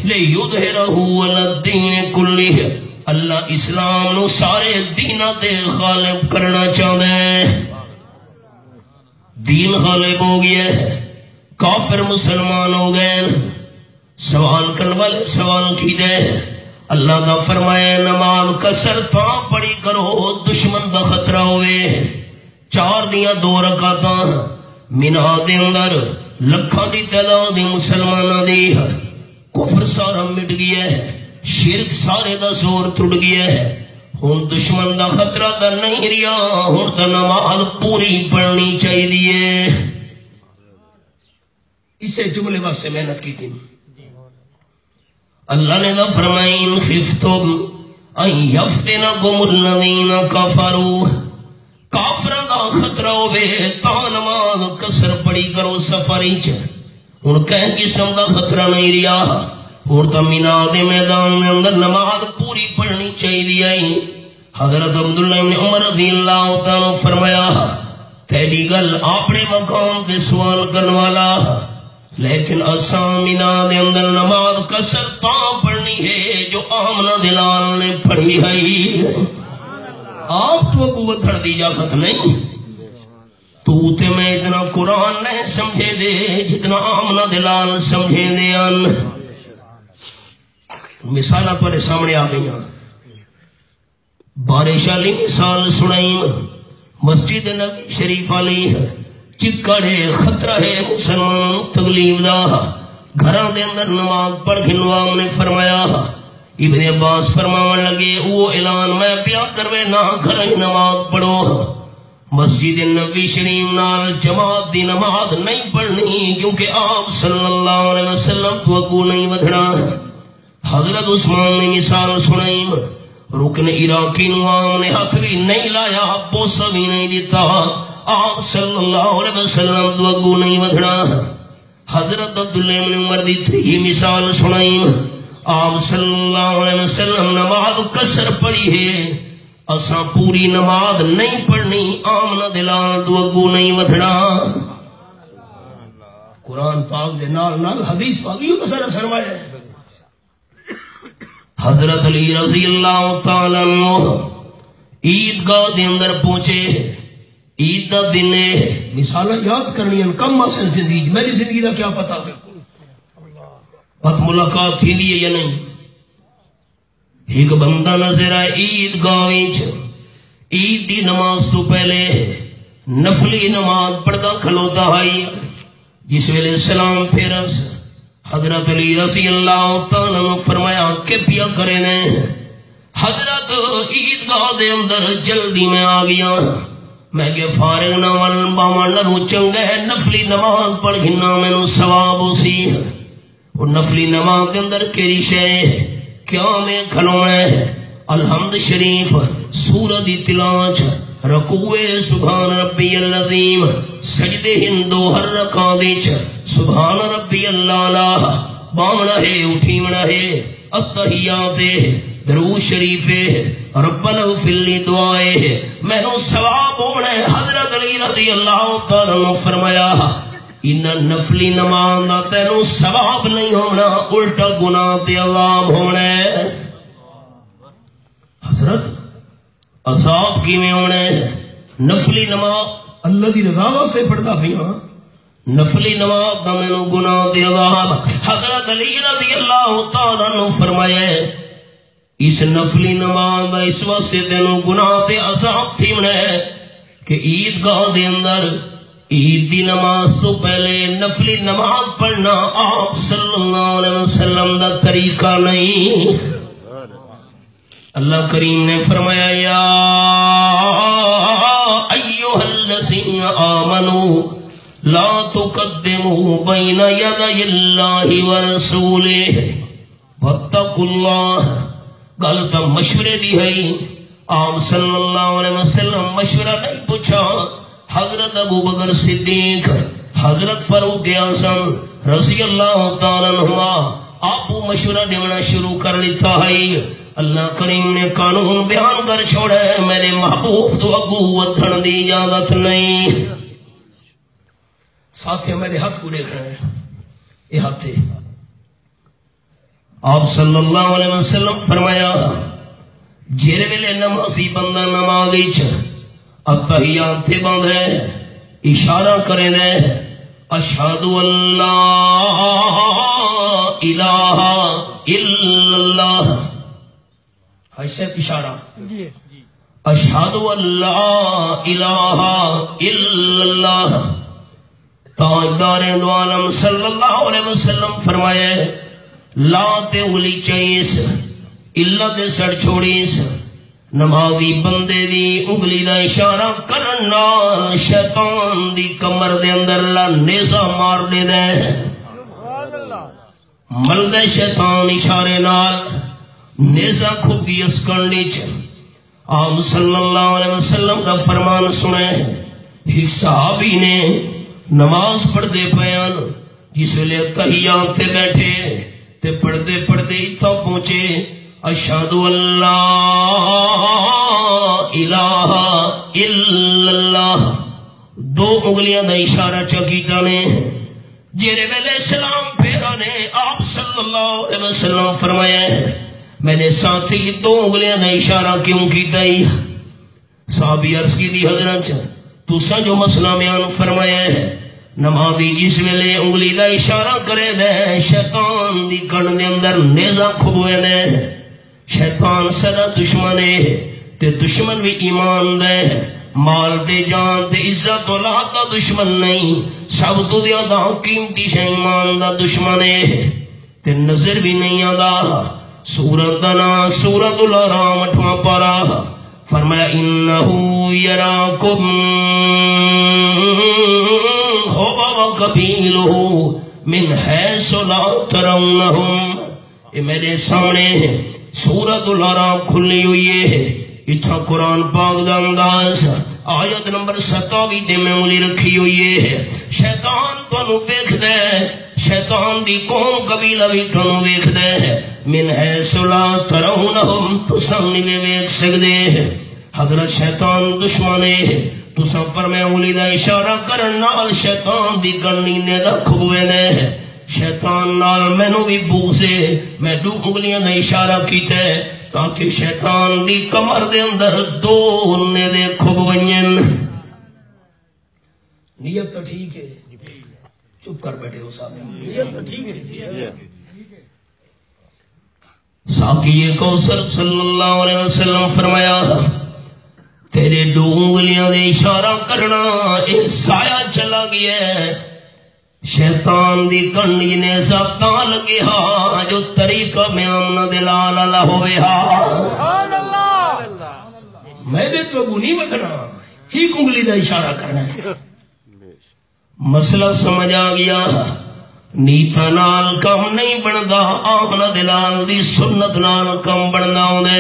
لیظہرہ علی الدین کلہ، اللہ اسلام نو سارے دیناں تے غالب کرنا چاہتا ہے۔ دین غالب ہو گیا ہے، کافر مسلمان ہو گئے، سوال کرنے والے سوال کی دے۔ اللہ دا فرمایا نماز کسر تھا پڑھی کرو، دشمن دا خطرہ ہوئے۔ 4 دیاں 2 رکعتاں مینا دے اندر لکھاں دی تعداد مسلماناں دی، کفر سارا مٹ گیا ہے، شرک سارے دا زور ٹوٹ گیا ہے، ہن دشمن دا خطرہ دا نہیں رہا، ہن تا نماز پوری پڑھنی چاہیے۔ اسے جملے واسطے محنت کی تھی۔ اللہ نے دا فرمایا ان خفتم ان یفتنکم الذین کفروا، کافراں دا خطرہ ہوے تا نماز کسر پڑھی کرو سفر وچ۔ ہن کہیں قسم دا خطرہ نہیں رہا، ہن تا مینا دے میدان دے اندر نماز پوری پڑھنی چاہیے۔ حضرت عبداللہ بن عمر رضی اللہ تعالیٰ فرمایا تیری گل اپنے مقام تے سوال کرنے والا، لیکن اساں مینا دے اندر نماز کسر تاں پڑھنی ہے جو آمنہ دلال نے پڑھی ہے۔ آپ تو قوت دی اجازت نہیں، تو تے میں اتنا قرآن نہیں سمجھے دے جتنا آمنہ دلال سمجھے دے ان۔ مثالہ تمہارے سامنے آ گئی ہیں، بارش والی مثال سنائی، مسجد نبی شریف والی چکڑے خطرہ ہے مسلمان تکلیف دا، گھراں دے اندر نماز پڑھ کے نوام نے فرمایا۔ ابن عباس فرماون لگے وہ اعلان میں پیا کروے نہ گھر نماز پڑھو، مسجد نبی شریف نال جماعت دی نماز نہیں پڑھنی، کیونکہ آپ صلی اللہ علیہ وسلم تو اگو نہیں ودھنا۔ حضرت عثمان نے مثال سنائی، رکن عراقی نوام نے ہاتھ بھی نہیں لایا، بوسہ بھی نہیں دیتا، آپ صلی اللہ علیہ وسلم تو اگو نہیں ودھنا۔ حضرت عبداللہ بن عمر دی تھی مثال سنائی، آپ صلی اللہ علیہ وسلم نماز کسر پڑھی ہے، اساں پوری نماز نہیں پڑھنی، آمنہ دلال تو اگو نہیں ودھنا۔ قرآن پاک دے نال نال حدیث پاکیوں کا سارا سرمایہ ہے۔ حضرت علی رضی اللہ تعالیٰ عنہ عیدگاہ دے اندر پہنچے، عید دا دن ہے، مثالہ یاد کرنی ہیں کم مسئلہ زندگی، میری زندگی دا کیا پتا پت ملاقات تھی دی یا نہیں۔ ایک بندہ نظر آئے عیدگاہ وچ، عید دی نماز تو پہلے نفلی نماز پڑھدا کھلوتا ہے، جس ویلے سلام پھیرس حضرت علی رضی اللہ تعالیٰ نے فرمایا کہ پیا کرے نے۔ حضرت عیدگاہ دے اندر جلدی میں آ گیا، میں کہ فارغ نہ ون باون نہ چنگے نفلی نماز پڑھ گھنا میں نو ثواب ہو سی۔ اور نفلی نماز کے اندر کیری شے کیا میں کھلونا ہے، الحمد شریف سورہ دی تلاوت، رکوع سبحان ربی العظیم، سجدے ہندو ہر رکعت وچ سبحان ربی اللہ، باونا ہے اٹھیونا ہے، التحیات درود شریف ربنا اغفر لی دعائے، میں نو ثواب ہونا ہے۔ حضرت علی رضی اللہ تعالیٰ نے فرمایا ان نفلی نماز دا تینو ثواب نہیں ہونا، الٹا گناہ تے عذاب ہونا ہے۔ حضرت عذاب کی میں ہونا ہے، نفلی نماز اللہ دی رضا سے پڑھتا پیا، نفلی نماز دا میں نو گناہ تے عذاب۔ حضرت علی رضی اللہ تعالیٰ نے فرمایا اس نفلی نماز دا اس واسطے تینو گناہ تے عذاب تھی ہونا ہے کہ عیدگاہ دے اندر عید دی نماز تو پہلے نفلی نماز پڑھنا آپ صلی اللہ علیہ وسلم دا طریقہ نہیں۔ اللہ کریم نے فرمایا یا ایھا الذین آمنوا لا تقدموا بین یدی اللہ ورسولہ واتقوا اللہ۔ گل تو مشورے دی ہے، آپ صلی اللہ علیہ وسلم مشورہ نہیں پوچھا، حضرت ابو بکر صدیق، حضرت فاروق اعظم رضی اللہ تعالیٰ عنہ آپ مشورہ دینا شروع کر لیتا ہے. اللہ کریم نے قانون بیان کر چھوڑا ہے میرے محبوب تو اگو ودھن دی اجازت نہیں. ساتھیوں میرے ہاتھ کو دیکھ رہے ہیں، یہ ہاتھ ہے. آپ صلی اللہ علیہ وسلم فرمایا جیرے ویلے نمازی بندہ نمازی اتحیات تے بند ہے اشارہ کرے دے اشہد اللہ الہ الا اللہ، حشت اشارہ اشہد اللہ الہ الا اللہ. تاجدار دو عالم صلی اللہ علیہ وسلم فرمائے لا تے اولی چاہیس اللہ تے سڑ چھوڑیس. نمازی بندے دی انگلی دا اشارہ کرنا شیطان دی کمر دے اندر لا نیزہ مار دے دے. ملدے شیطان اشارے نال نیزہ کھوگی اس کنڈی چ. آپ صلی اللہ علیہ وسلم کا فرمان سنے ایک صحابی نے نماز پڑھ دے پیان جس ویلے تحیات تے بیٹھے تے پڑھتے پڑھتے اتھا پہنچے اشہد اللہ الہ الا اللہ. دو انگلیاں دا اشارہ چکیتا نے. جیرے ویلے سلام پھیرا نے آپ صلی اللہ علیہ وسلم فرمایا میں نے ساتھی دو انگلیاں دا اشارہ کیوں کیتا ہی. صحابی عرض کی دی حضرت تسا جو مسئلہ بیان فرمایا ہے نمازی جس ویلے انگلی دا اشارہ کرے دے شیطان دی کن دے اندر نیزہ کھبوے دے. شیطان سدا دشمن ہے تے دشمن بھی ایمان دے. مال تے جان تے عزت اولاد دا دشمن نہیں، سب تو زیادہ قیمتی شے ایمان دا دشمن ہے تے نظر بھی نہیں آدا. سورت دا نام سورت الارام 8واں پارا فرمایا انہو یراکم ہوا وقبیلہو من حیث لا ترونہم. یہ میرے سامنے سورت الارام کھلی ہوئی ہے. اتھا قرآن پاک دا انداز آیت نمبر 27 دے میں انگلی رکھی ہوئی ہے. شیطان تو انہوں دیکھ دے، شیطان دی قوم قبیلہ بھی تو انہوں دیکھ دے. من حیث لا ترونہم تو سامنے میں دیکھ سکتے. حضرت شیطان دشمن ہے تو سفر میں انگلی دا اشارہ کرنا شیطان دی گنی نے رکھ ہوئے نے. شیطان نال مینوں بھی بوسے میں دو انگلیاں دا اشارہ کیتا ہے تاکہ شیطان دی کمر دے اندر دو نے دے کھب ونجن. نیت تو ٹھیک ہے، چپ کر بیٹھے ہو صاحب، نیت تو ٹھیک ہے. ساقی کوثر صلی اللہ علیہ وسلم فرمایا تیرے دو انگلیاں دے اشارہ کرنا ایک سایہ چلا گیا ہے. شیطان دی کنڈی نے ساتاں لگے ہاں جو طریقہ میں آمنہ دلال اللہ ہوئے ہاں. میں دے تو ابو نہیں بتنا ہی کنگلی دا اشارہ کرنا ہے. مسئلہ سمجھ آ گیا. نیتا نال کم نہیں بندا آمنہ دلال دی سنت نال کم بندا ہوں دے.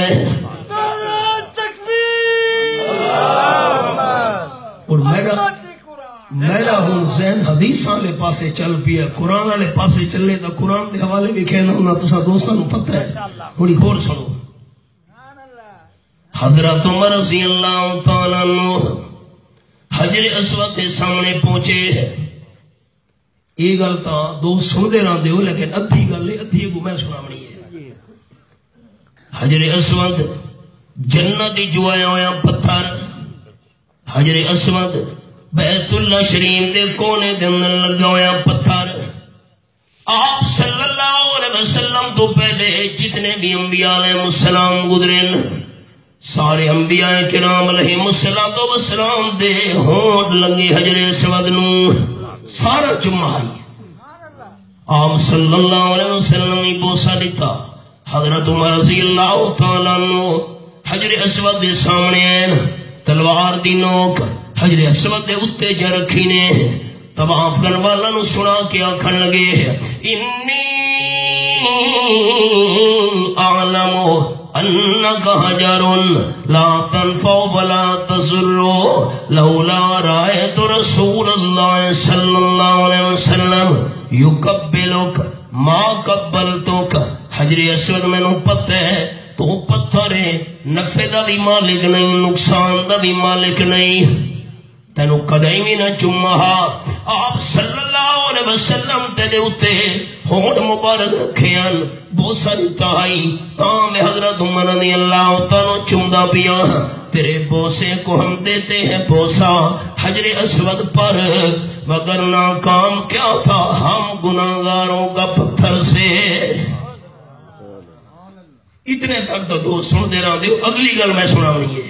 اور میرا ہوں ذہن حدیث والے پاسے چل پیا، قرآن والے پاسے چلے تو قرآن دے حوالے بھی کہنا ہونا تسا دوستاں نو پتہ ہے. تھوڑی غور سنو. حضرت عمر رضی اللہ تعالیٰ عنہ حجر اسود کے سامنے پہنچے. یہ گل تو دو سنتے رہتے ہو لیکن ادھی گل ہے ادھی کو میں سناونی ہے. حجر اسود جنت جو آیا ہویا پتھر. حجر اسود بیت اللہ شریف دے کونے دے اندر لگا ہویا پتھر. آپ صلی اللہ علیہ وسلم تو پہلے جتنے بھی انبیاء علیہ السلام گزرن سارے انبیاء کرام علیہ السلام دے ہونٹ لگے حجر اسود نو سارا چمہ ہے. آپ صلی اللہ علیہ وسلم نے بوسا دیتا. حضرت عمر رضی اللہ تعالیٰ عنہ حجر اسود دے سامنے آئے، تلوار دی نوک حجر اسود دے اتے جا رکھی نے. طواف کرنے والا نو سنا کے آکھن لگے انی اعلم انک حجر لا تنفع ولا تضر لولا رأيت رسول اللہ صلی اللہ علیہ وسلم یقبلک ما قبلتک. حجر اسود میں پتہ ہے تو پتھر ہے، نفع دا بھی مالک نہیں، نقصان دا بھی مالک نہیں، تینو کدی بھی نہ چوما. آپ صلی اللہ علیہ وسلم تیرے اتے ہونٹ مبارک رکھے ہیں، بہت ساری تہائی میں حضرت عمر رضی اللہ تعالیٰ چومدا پیا. تیرے بوسے کو ہم دیتے ہیں بوسا حجر اسود پر، مگر ناکام کیا تھا، ہم گناہگاروں کا پتھر سے. اتنے تک تو دوست سن دے رہا دیو. اگلی گل میں سنا نہیں ہے.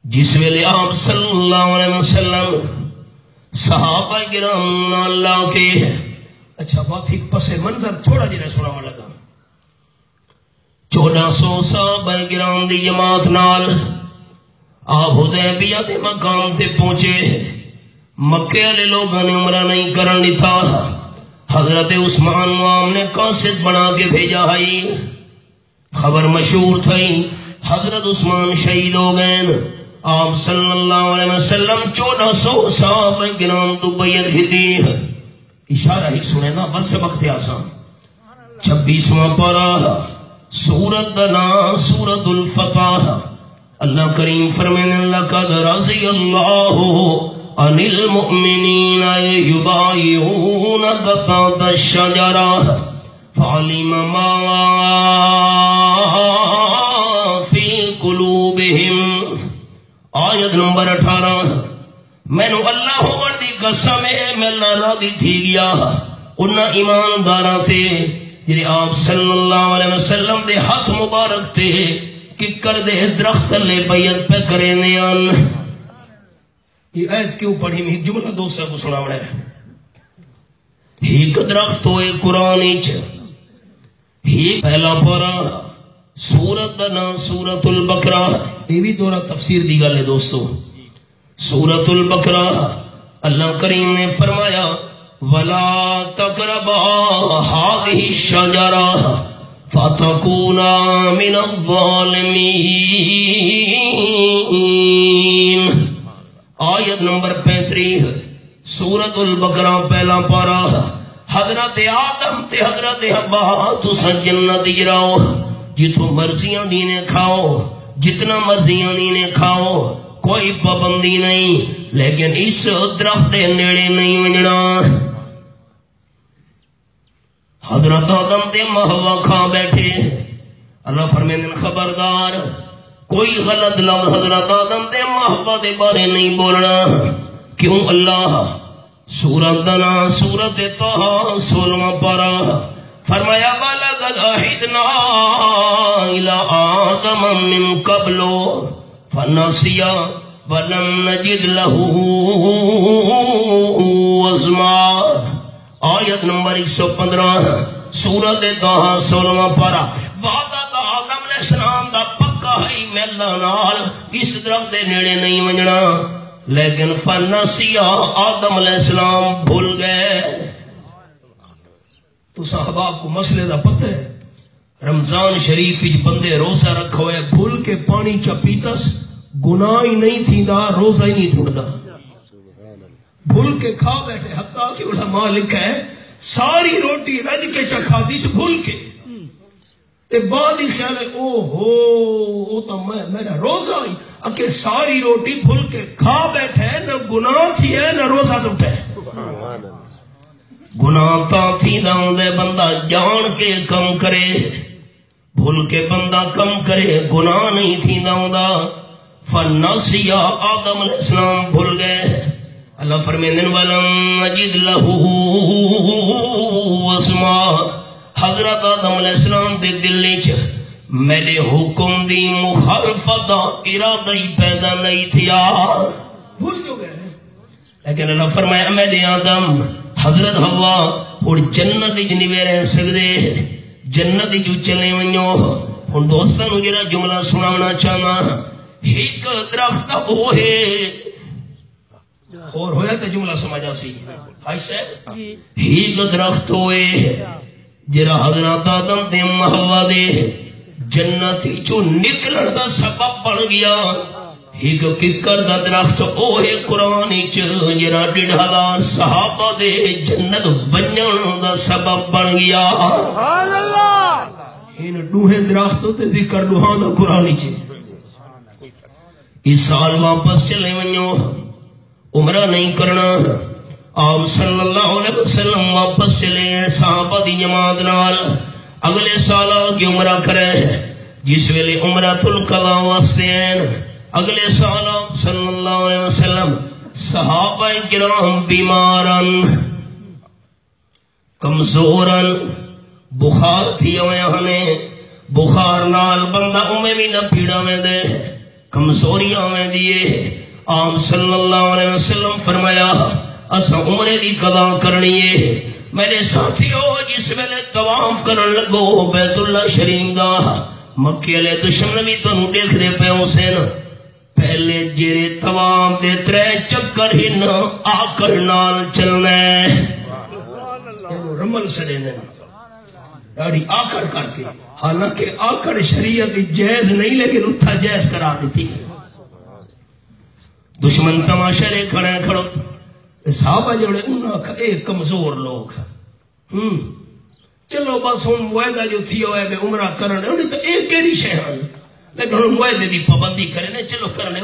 جس ویلے آپ صلی اللہ علیہ وسلم صحابہ کرام اللہ کے، اچھا بات ایک پس منظر تھوڑا جنہیں سنا لگا. 1400 صحابہ کرام دی جماعت نال آپ حدیبیہ دے مقام تے پہنچے. مکے والے لوگوں نے عمرہ نہیں کرن دیتا. حضرت عثمان امام نے قاصد بنا کے بھیجا ہے. خبر مشہور تھی حضرت عثمان شہید ہو گئے. آپ صلی اللہ علیہ وسلم 1400 صحابہ کرام تو بیعت ہی دی. اشارہ ہی سنے نا بس وقت آسان. 26واں پارہ سورت دنا سورت الفتح. اللہ کریم فرمانے لقد رضی اللہ عن المؤمنین یبایعونک تحت الشجرہ فعلم ما فی قلوبہم. آیت نمبر 18. میں نو اللہ ہون دی قسم ہے میں لانا دی تھی گیا انہاں ایمانداراں تے جنہیں آپ صلی اللہ علیہ وسلم دے ہاتھ مبارک تے ککر دے درخت لے بیعت پہ کرے نیان. یہ آیت کیوں پڑھی میں ایک جملہ دوسرا کو سنا بڑا ہے. ایک درخت ہوئے قرآن ہی پہلا پارہ سورت دنا سورت البقرہ. یہ بھی دورہ تفسیر دی گل ہے دوستو. سورت البقرہ اللہ کریم نے فرمایا وَلَا تَقْرَبَا هَٰذِهِ الشَّجَرَةَ فَتَكُونَا مِنَ الظَّالِمِينَ. آیت نمبر 35 سورت البقرہ پہلا پارہ. حضرت آدم تے حضرت حوا تساں جنت جراؤ، جتوں مرضیاں دینے کھاؤ، جتنا مرضیاں دینے کھاؤ، کوئی پابندی نہیں، لیکن اس درخت دے نیڑے نہیں وجنا. حضرت آدم تے حوا کھا بیٹھے. اللہ فرمائے خبردار کوئی غلط لفظ حضرت آدم تے حوا دے بارے نہیں بولنا. کیوں؟ اللہ سورت دنا سورت طہ 16واں پارہ فرمایا وَلَقَدْ عَهِدْنَا إِلَىٰ آدَمَ مِن قَبْلُ فَنَسِيَ وَلَمْ نَجِدْ لَهُ عَزْمًا. آیت نمبر 115 سورت طہ 16واں پارہ. وعدہ دا آدم علیہ السلام دا پکا ہے میں اللہ نال اس درخت دے نیڑے نہیں وجنا، لیکن فنسیہ آدم علیہ السلام بھول گئے. تو صحابہ کو مسئلے دا پتہ ہے. رمضان شریف وچ بندے روزہ رکھا ہوئے بھول کے پانی چا پیتس گناہ ہی نہیں تھیندا، روزہ ہی نہیں تھوڑدا، بھول کے کھا بیٹھے. حتیٰ کہ علماء لکھا ہے ساری روٹی رج کے چکھا دی سے بھول کے تے بعد ہی خیال ہے او ہو تو میرا روزہ ہی اکے ساری روٹی بھول کے کھا بیٹھے، نہ گناہ تھی ہے نہ روزہ ٹوٹے. گناہ تا تھی دے بندہ جان کے کم کرے، بھول کے بندہ کم کرے، گناہ نہیں تھی دا. فنسیہ آدم علیہ السلام بھول گئے. اللہ فرمائے وَلَمْ نَجِدْ لَهُ عَزْمًا. حضرت آدم علیہ السلام دے دل وچ میرے حکم دی مخالفت دا ارادہ ہی پیدا نہیں تھیا، بھول جو گئے. لیکن اللہ فرمایا میرے آدم حضرت ہوا اور جنت وچ نہیں رہ سکدے، جنت وچ چلے ونجو. ہن دوستاں نوں جڑا جملہ سنانا چاہنا، ایک درخت وہ ہے اور ہویا تے جملہ سمجھا سی. ہائی صاحب ایک درخت ہوئے جرا حضرت آدم تے حوا دے جنت چوں نکلن دا سبب بن گیا ایک ککر دا درخت اوہ قرآن چ جرا 1,500 صحابہ دے جنت بنن دا سبب بن گیا سبحان اللہ ان دوہے درختوں تے ذکر دوہاں دا قرآن چ اس سال واپس چلے ونجو عمرہ نہیں کرنا آپ صلی اللہ علیہ وسلم واپس چلے ہیں صحابہ دی جماعت نال اگلے سال کی عمرہ کرے جس ویلے عمرۃ القضاء واسطے ہیں اگلے سال آپ صلی اللہ علیہ وسلم صحابہ کرام بیمارن کمزورن بخار تھی ہوئے ہمیں بخار نال بندہ ہمیں بھی نہ پیڑا میں دے کمزوریاں میں دیے آپ صلی اللہ علیہ وسلم فرمایا اسا عمرے دی قضا کرنی ہے میرے ساتھیو جس ویلے طواف کرن لگو بیت اللہ شریف دا مکے والے دشمن بھی تانوں دیکھ دے پے حسین پہلے جیرے طواف دے 3 چکر ہی نہ آکڑ نال چلنا ہے رمل سڑے نے ڈاڑی آکڑ کر کے حالانکہ آکڑ شریعت جائز نہیں لیکن اتھا جائز کرا دیتی دشمن تماشا لے کھڑے کھڑو صحابہ جوڑے انہاں کا ایک کمزور لوگ چلو بس ہم وعدہ جو تھی ہوئے کہ عمرہ کرنے انہیں تو ایک کیری شہران لیکن ہم وعدے دی پابندی کرنے چلو کرنے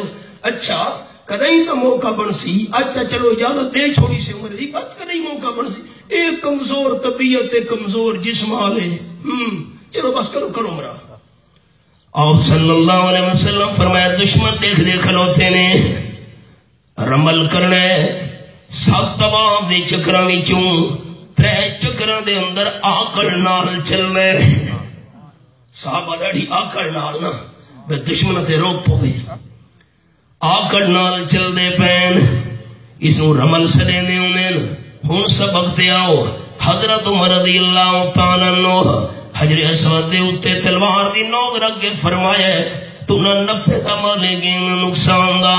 اچھا کدیں تو موقع بن سی آج تا چلو اجازت دے چھوڑی سے عمر دی بات کدیں موقع بن سی ایک کمزور طبیعت کمزور جسم آلے چلو بس کرو کرو عمرہ آپ صلی اللہ علیہ وسلم فرمایا دشمن دیکھ دے کھلوتے نے رمل کرنے 7 طواف دے چکراں وچوں 3 چکراں دے اندر آکڑ نال چلنے صحابہ ڈاڑی آکڑ نال نا بے دشمن تے روک پوے آکڑ نال چل دے پین اس نو رمل سدے دے انہیں ہن سبق تے آؤ حضرت عمر رضی اللہ تعالی عنہ حجر اسود دے اوتے تلوار دی نوک رکھ کے فرمایا تو نہ نفع دا مالے گے نقصان دا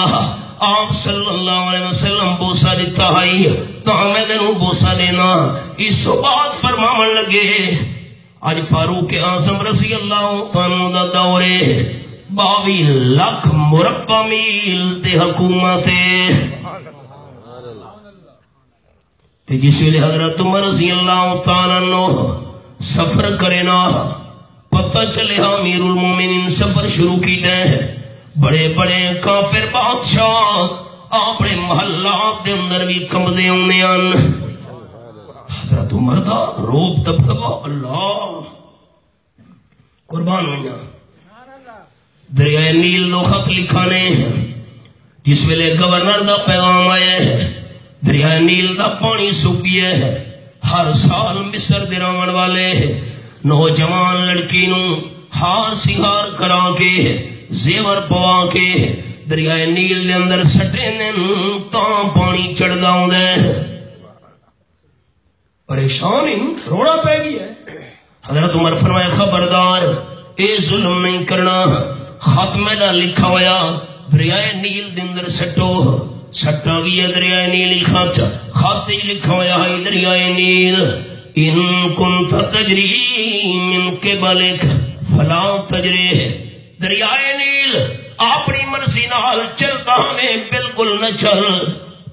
آپ صلی اللہ علیہ وسلم بوسا دیتا ہے تو ہمیں دنوں بوسا دینا اس بات فرماون لگے آج فاروق اعظم رضی اللہ عنہ دا دورے 22 لاکھ مربع میل تے حکومت تے جس ویلے حضرت عمر رضی اللہ تعالی عنہ سفر کرنا پتہ چلے امیر المومنین سفر شروع کی دے بڑے بڑے کافر بادشاہ اپنے محلات دے اندر بھی کمدے ہونے ان حضرت عمر دا روب دبدبا اللہ قربان ہویا دریائے نیل دو خط لکھانے جس ویلے گورنر دا پیغام آئے دریائے نیل دا پانی سک گیا ہے ہر سال مصر دے رون والے نوجوان لڑکی نو ہار سنگار کرا کے زیور پوا کے دریائے نیل دے اندر سٹے نے تاں پانی چڑھ دا ہوندے پریشان روڑا پہ گیا ہے حضرت عمر فرمائے خبردار اے ظلم نہیں کرنا خط میرا لکھا ہویا دریائے نیل دے اندر سٹو سٹا گیا دریائے نیل خط لکھا ہویا ہے دریائے نیل ان کنت تجری من قبلک فلا تجری دریائے نیل اپنی مرضی نال چلتا ہمیں بالکل نہ چل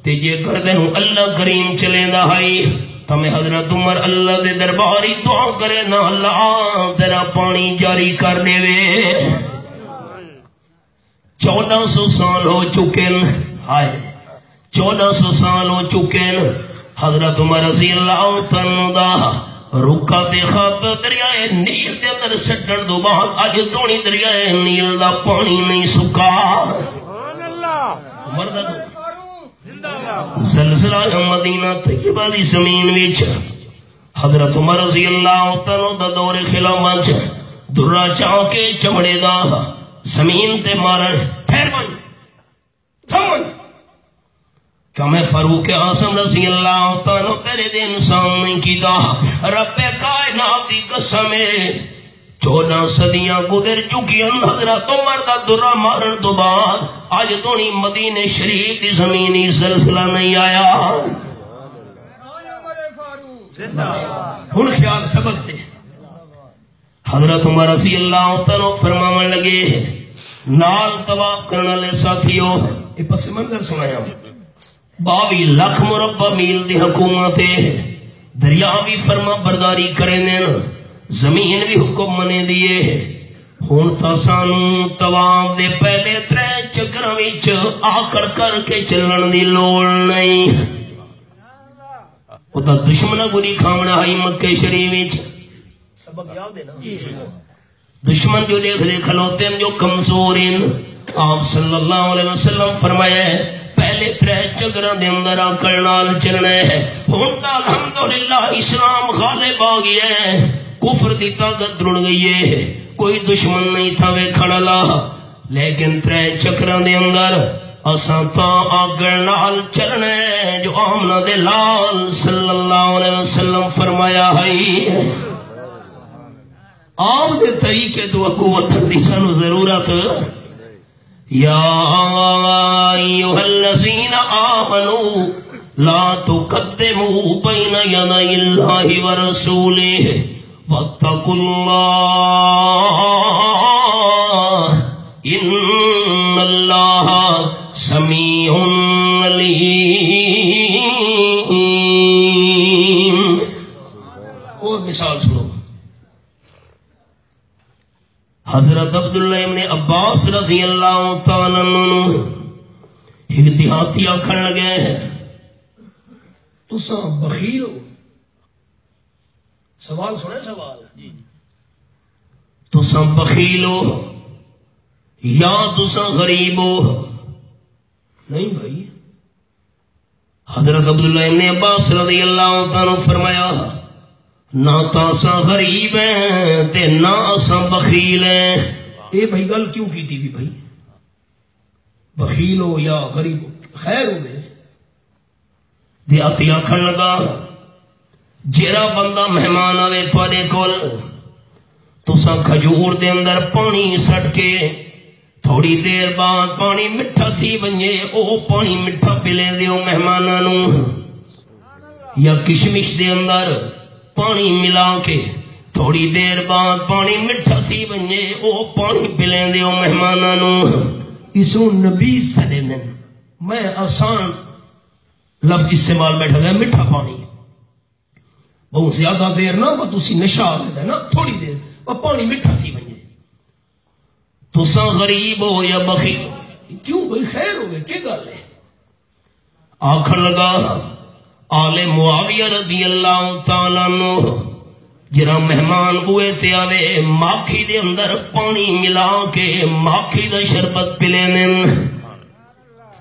تیجے کردے ہوں اللہ کریم چلے دا ہے تمہیں حضرت عمر اللہ دے درباری دعا کرے نا اللہ تیرا پانی جاری کر دے وے 1400 سال ہو چکن ہائے 1400 سال ہو چکن حضرت عمر رضی اللہ تعالیٰ دا رکا تے خط دریائے نیل دے اندر سٹن دو بعد اج تونی دریائے نیل دا پانی نہیں سکا عمر دا زلزلہ مدینہ طیبہ دی زمین وچ حضرت عمر رضی اللہ تعالیٰ دا دور خلافت درہ چاہ کے چمڑے دا زمین تے مارن پھر بن تھمن کہ میں فاروق اعظم رضی اللہ تعالیٰ تیرے دے انسان نہیں کیتا رب کائنات دی قسم 14 صدیاں گزر چکی ہیں حضرت عمر دا درہ مارن تو بعد آج تونی مدینہ شریف دی زمینی زلزلہ نہیں آیا ہن خیال سبق تے حضرت عمر رضی اللہ تعالیٰ فرماون لگے نال طواف کرنے والے ساتھیوں یہ پس منظر سنایا 22 لاکھ مربع میل دی حکومت دریا بھی فرما برداری کریں زمین بھی حکم منے دیے ہوں تا سانو طواف دے پہلے 3 چکراں وچ آکڑ کر کے چلن دی لوڑ نہیں وہ تا دشمناں کو نہیں کھاونا ہے مکے شریف وچ سبق یاد ہے نا دشمن جو دیکھ دے کھلوتے ہیں جو کمزور ہیں آپ صلی اللہ علیہ وسلم فرمایا ہے پہلے 3 چکراں دے اندر آکڑ نال چلنا ہے ہن تا الحمدللہ اسلام غالب آ گیا ہے کفر دی طاقت رڑ گئی ہے کوئی دشمن نہیں تھا ویکھن والا لیکن 3 چکراں دے اندر اساں تا آکڑ نال چلنا ہے جو آمنہ دے لال صلی اللہ علیہ وسلم فرمایا ہے آپ دے طریقے تو قوت دی سانو ضرورت یا ایھا الذین آمنوا لا تقدموا بین یدی اللہ ورسولہ واتقوا اللہ ان اللہ سمیع علیم اور مثال سنو حضرت عبداللہ ابن عباس رضی اللہ تعالیٰ عنہ ایک دیہاتی آکھن لگے تساں بخیل ہو سوال سنے سوال تساں بخیل ہو یا تساں غریب ہو نہیں بھائی حضرت عبداللہ ابن عباس رضی اللہ تعالیٰ عنہ فرمایا نہ تا اساں غریب ہیں تے نہ اساں بخیل ہیں اے بھائی گل کیوں کی تھی بھی بھائی بخیل ہو یا غریب ہو خیر ہو گئے دیہاتی آکھن لگا جیڑا بندہ مہمان آوے تواڈے کول تساں کھجور دے اندر پانی سٹ کے تھوڑی دیر بعد پانی مٹھا تھی ونجے او پانی مٹھا پلے دیو مہماناں نوں یا کشمش دے اندر پانی ملا کے تھوڑی دیر بعد پانی مٹھا تھی ونجے او پانی پلیں دیو مہماناں نوں اسو نبی سدے نے میں آسان لفظ استعمال بیٹھا گیا مٹھا پانی بہت زیادہ دیر نہ وہ تسی نشا ہے نا تھوڑی دیر وہ پانی مٹھا تھی ونجے تساں غریب ہو یا بخیل کیوں بھائی خیر ہو گئے کیا گل ہے آکھن لگا آل معاویہ رضی اللہ تعالیٰ عنہ جرا مہمان بوئے تے آوے ماکھی دے اندر پانی ملا کے ماکھی دا شربت پلے نن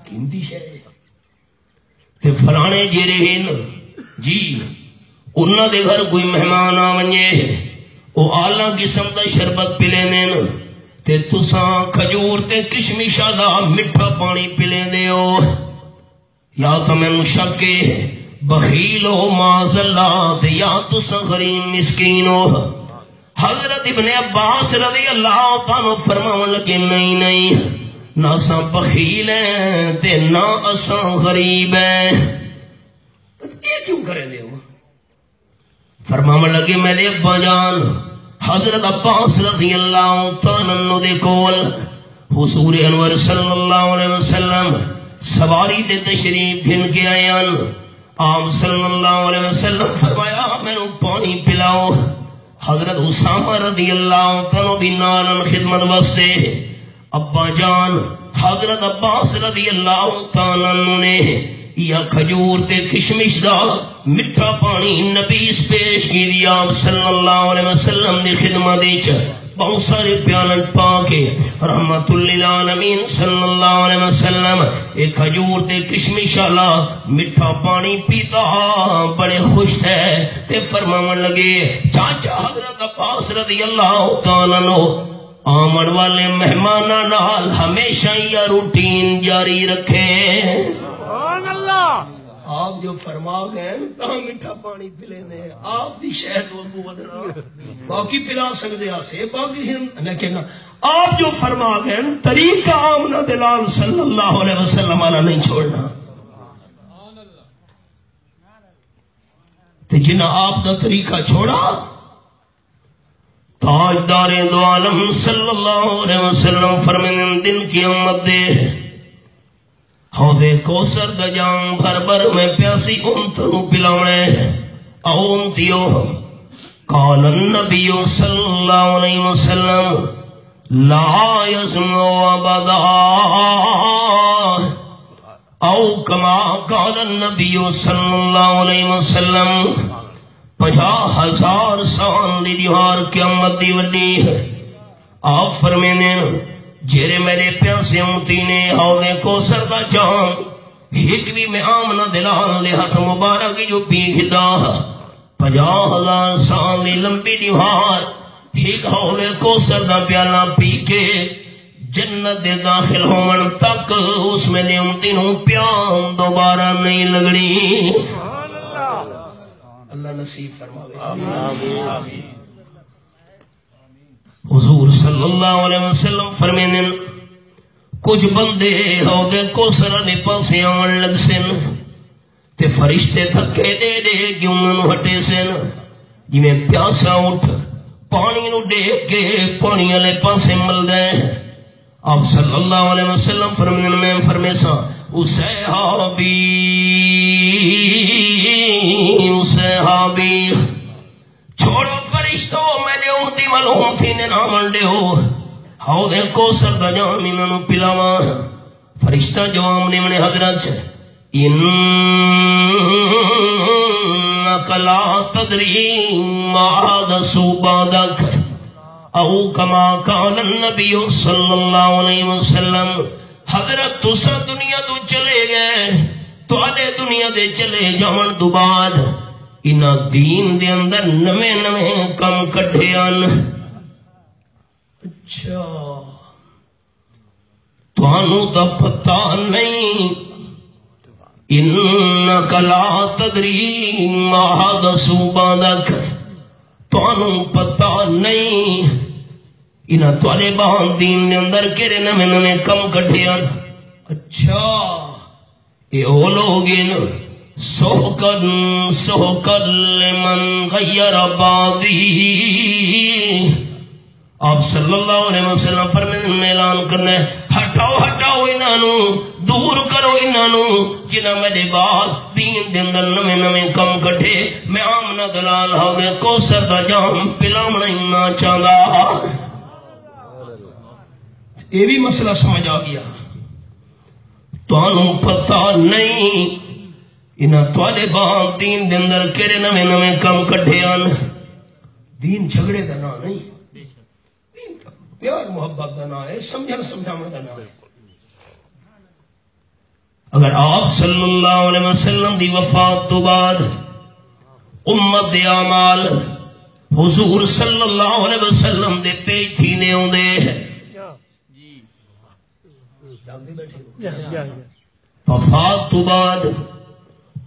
قیمتی شے تے فلانے جڑے ہیں جی انہاں دے گھر کوئی مہمان آ ونجے او اعلیٰ قسم دا شربت پلے نن تے تساں کھجور تے کشمش دا مٹھا پانی پلے دیو یا تو میں شک بخیل ہو معاذ اللہ یا تساں غریب مسکین ہو حضرت ابن عباس رضی اللہ تعالیٰ فرماون لگے نہیں نہیں نہ اساں بخیل ہیں تے نہ اساں غریب ہیں یہ کیوں کرے دے ہو فرماون لگے میرے ابا جان حضرت عباس رضی اللہ تعالیٰ عنہ دے کول حضور انور صلی اللہ علیہ وسلم سواری دے تشریف گھن کے آئے آپ صلی اللہ علیہ وسلم فرمایا میں پانی پلاؤ حضرت اسامہ رضی اللہ تعالیٰ بھی نالن خدمت واسطے ابا جان حضرت عباس رضی اللہ تعالیٰ نے یا کھجور تے کشمش دا مٹھا پانی نبیس پیش کی دیا آپ صلی اللہ علیہ وسلم دی خدمت وچ بہت سارے پیالن پاکے رحمت للعالمین صلی اللہ علیہ وسلم ایک کھجور تے کشمش والا مٹھا پانی پیتا بڑے خوش ہے تے فرماون لگے چاچا حضرت عباس رضی اللہ تعالیٰ عنہ آمن والے مہماناں نال ہمیشہ یہ روٹین جاری رکھے سبحان اللہ آپ جو فرما گئے کہاں میٹھا پانی پلے نے آپ دی شہد وگو ودنا باقی پلا سکتے آسے باقی لیکن آپ جو فرما گئے طریقہ آمنہ دلال صلی اللہ علیہ وسلم والا نہیں چھوڑنا تے جنہ آپ دا طریقہ چھوڑا تاجدار دو عالم صلی اللہ علیہ وسلم فرمائیں دن کی امت دے حوضے کوثر دا جام بھر بھر میں پیاسی انتنو پلاونے او انتیو قال النبی صلی اللہ علیہ وسلم لا يسمع ابدا او کما قال النبی صلی اللہ علیہ وسلم 50,000 سال دی دیوار قیامت دی وڈی ہے آپ فرمینے جیرے میرے پیاسے امتی نے حوضے کوثر دا جام ایک بھی میں آمنہ دلال دے ہاتھ مبارک جو پی کھدا 50,000 سال دی لمبی دیوار ایک حوضے کوثر دا پیالہ پی کے جنت دے داخل ہون تک اس میں نے امتی نوں پیام دوبارہ نہیں لگڑی اللہ نصیب فرماوے حضور صلی اللہ علیہ وسلم فرمینے کچھ بندے حوضے کوثر نے پاسے آن لگ سن تے فرشتے تھکے دے دے کیوں انہوں ہٹے سن جی میں پیاسا اٹھ پانی نو دیکھ کے پانی والے پاسے مل دے آپ صلی اللہ علیہ وسلم فرمینے میں فرمیسا صحابی چھوڑو فرشتوں میں نے امتی معلوم تھی نے نامن دے ہو حوض کوثر دا جام انہوں پلاوا فرشتہ جو آمنے میں حضرت انکا لا تدری ما حدثو بعدک او کما قال النبی صلی اللہ علیہ وسلم حضرت تسا دنیا تو چلے گئے تو آدھے دنیا دے چلے جان تو بعد انہا دین دے اندر نوے نوے کم کٹھے آن اچھا تو آنو تا پتہ نہیں انکا لا تدری ما حدثو بعدک تو آنو پتہ نہیں انہا توالے بہن دین دے اندر کرے نمے نمے کم کٹھے آن اچھا اے او لوگین سوکن لمن غیر آبادی آپ صلی اللہ علیہ وسلم فرمائیں اعلان کرنے ہٹاؤ ہٹاؤ انہوں دور کرو انہوں جنہ میرے بعد دین دے اندر نمے نمے کم کٹھے میں آمنہ دلال حوضے کوثر دا جام پلامنا نہ چاہتا یہ بھی مسئلہ سمجھ آ گیا تو انہوں پتہ نہیں انہاں توالے بعد دین دے اندر کرے نمے نمے کم کٹھے آن دین جھگڑے دا نا نہیں پیار محبت دا نا ہے سمجھا دا نا ہے اگر آپ صلی اللہ علیہ وسلم دی وفات تو بعد امت دے اعمال حضور صلی اللہ علیہ وسلم دے پیچ تھی نے ہوں دے وفات تو بعد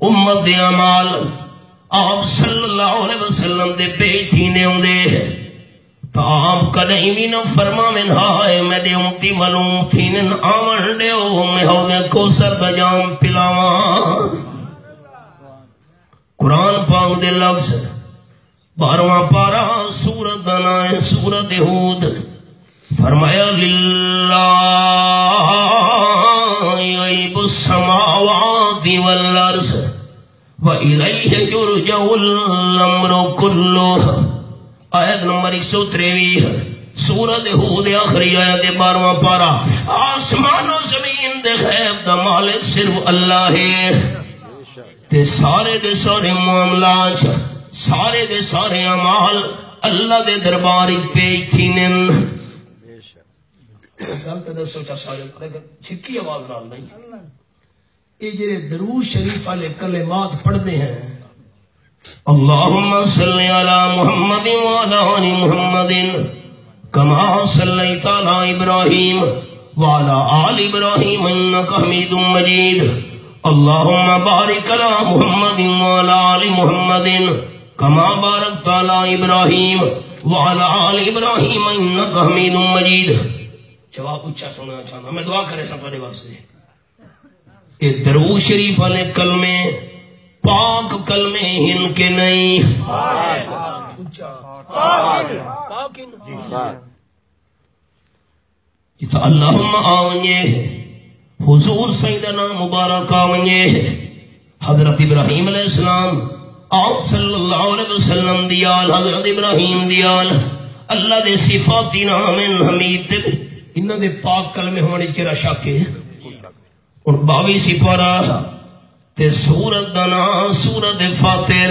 امت دے اعمال آپ صلی اللہ علیہ وسلم دے پیچ تھی نے ہوں دے تو آپ کا نہیں بھی نہ فرما من ہائے میں دے امتی معلوم تھی نن آمن دے ہو میں ہو دے کوثر دا جام پلاواں قرآن پاک دے لفظ 12واں پارہ سورت دنائے سورت ہود فرمایا للہ غیب السماوات والارض وَإِلَيْهِ يُرْجَعُ الْأَمْرُ كُلُّهُ آیت نمبر 123 سورت ہود آخری آیت 12واں پارہ آسمان و زمین دے غیب دا مالک صرف اللہ ہے تے سارے دے سارے معاملات سارے دے سارے اعمال اللہ دے درباری پیچ تھینن گلت دے سوچا سارے چھکی آواز نال نہیں یہ جرے درود شریف والے کلمات پڑھتے ہیں اللہم صلی علی محمد وعلی آل محمد کما صلیت علی ابراہیم وعلی آل ابراہیم انکا حمید مجید اللہم بارک علی محمد وعلی آل محمد کما بارکت علی ابراہیم وعلی آل ابراہیم انکا حمید مجید جواب اچھا سننا چاہتا میں دعا کرے سب والے واسطے یہ درود شریف والے کلمے پاک کلمے ہن کے نہیں جتا اللہم آونجے حضور سیدنا مبارک آونجے حضرت ابراہیم علیہ السلام آپ صلی اللہ علیہ وسلم دیال حضرت ابراہیم دیال اللہ دے صفاتی نام حمید انہاں دے پاک کلمے ہونے چرا شاکے اور 22 سپارہ تے سورت دنا سورت فاتر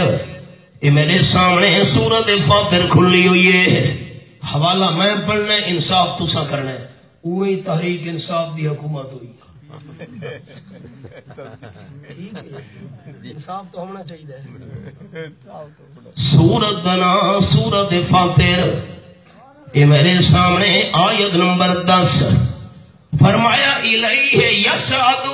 یہ میرے سامنے سورت فاتر کھلی ہوئی ہے حوالہ میں پڑھنا ہے انصاف تسا کرنا ہے وہی تحریک انصاف دی حکومت ہوئی انصاف تو ہونا چاہیے سورت دنا سورت فاتر یہ میرے سامنے آیت نمبر 10 فرمایا الیہ یسعد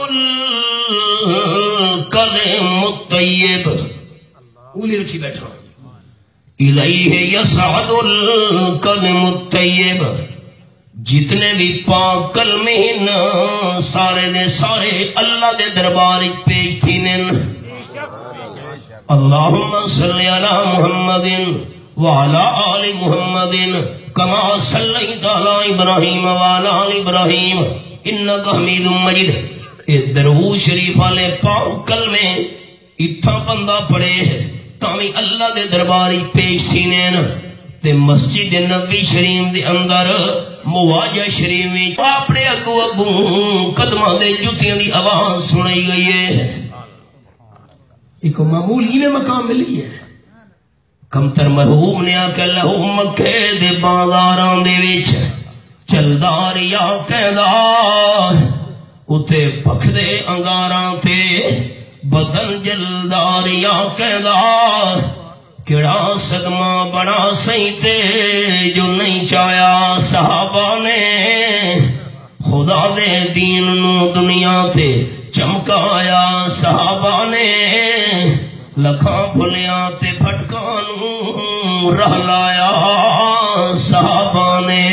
الکلم الطیب اولی رکھی بیٹھا الیہ یسعد الکلم الطیب جتنے بھی پاک کلمے ہیں سارے دے سارے اللہ دے دربار پیش تھی نن اللہم صلی علی محمد وعلی آل محمد کما صلیت علی ابراہیم وعلی آل ابراہیم انکا حمید مجید اے درود شریف والے پاک کلمے اتھا بندہ پڑے تامی اللہ دے درباری پیش تھینین تے مسجد نبی شریف دے اندر مواجہ شریف میں اپنے اگو اگو قدمہ دے جتیاں دی آواز سنائی گئی ہے ایک معمولی میں مقام ملی ہے کمتر مرحوم نے آکے لہو مکے دے بازاران دے وچ چلدار یا قیدار اتے پکھ دے انگاران تے بدن جلدار یا قیدار کیڑا صدمہ بڑا سہیتے جو نہیں چاہیا صحابہ نے خدا دے دین نو دنیا تے چمکایا صحابہ نے لکھاں بھلیاں تے پھٹکانوں رہ لایا صحابہ نے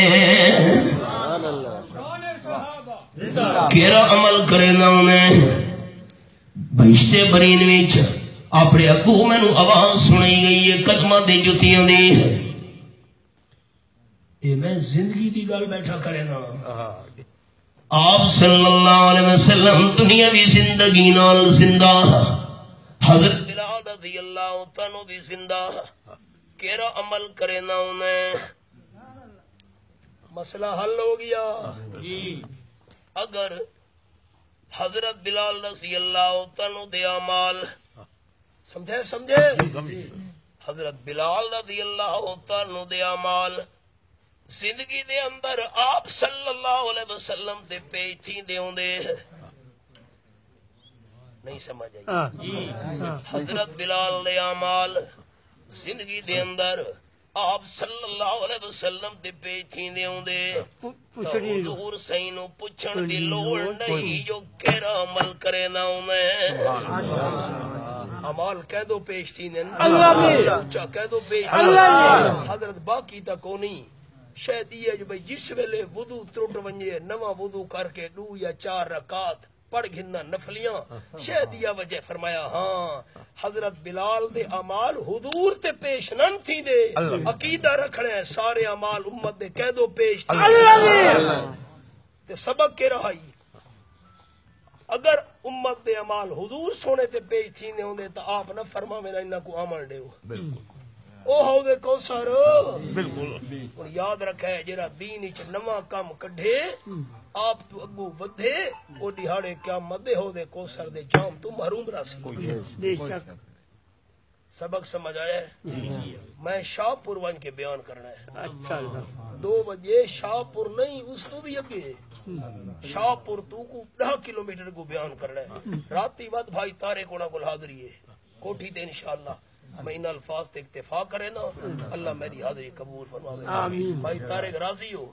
کیرا عمل کرے نا انہیں بہشتے برین ویچ اپنے اگو میں نو آواز سنائی گئی ہے قدمہ دے جتیاں دے اے میں زندگی دی گل بیٹھا کرے نا آپ صلی اللہ علیہ وسلم دنیاوی زندگی نال زندہ حضرت بلال رضی اللہ عنہ بھی زندہ کیرا عمل کرے نا انہیں مسئلہ حل ہو گیا اگر حضرت بلال رضی اللہ عنہ دے اعمال سمجھے حضرت بلال رضی اللہ عنہ دے اعمال زندگی دے اندر آپ صلی اللہ علیہ وسلم دے پیش تھی دے ہوندے نہیں سمجھ آئی حضرت بلال دے اعمال زندگی دے اندر آپ صلی اللہ علیہ وسلم دے پیش تھی دے ہوندے حضور سینو پچھن دی لوڑ نہیں جو کیرا عمل کرے نہ انہیں عمال کہہ دو پیش تھی نے اچھا کہہ دو پیش حضرت باقی تک نہیں شاید یہ جو بھئی جس ویلے وضو ترٹ ونجے نواں وضو کر کے 2 یا 4 رکعات پڑھ گھننا نفلیاں شاید یہ وجہ فرمایا ہاں حضرت بلال دے اعمال حضور تے پیش نن تھی دے عقیدہ رکھنے ہیں سارے اعمال امت دے کہہ دو پیش تھی تے سبق کے رہائی اگر امت دے اعمال حضور سونے تے پیش تھی نے ہوندے تو آپ نہ فرما میرا انہاں کو عمل دے او ہو دے کوثر بالکل یاد رکھے جڑا دین وچ نواں کام کڈھے آپ تو اگو ودھے او دیہاڑے قیامت دے ہو دے کوثر دے جام تو محروم رہسی بے شک سبق سمجھ آیا ہے میں شاہ پور ون کے بیان کرنا ہے اچھا 2 بجے شاہ پور نہیں اس تو بھی اگے شاہ پور تو کو 10 کلومیٹر کو بیان کرنا ہے راتی ود بھائی طارق کونا کو حاضری ہے کوٹھی تے انشاءاللہ میں ان الفاظ تے اکتفا کرے نا اللہ میری حاضری قبول فرماوے آمین بھائی طارق راضی ہو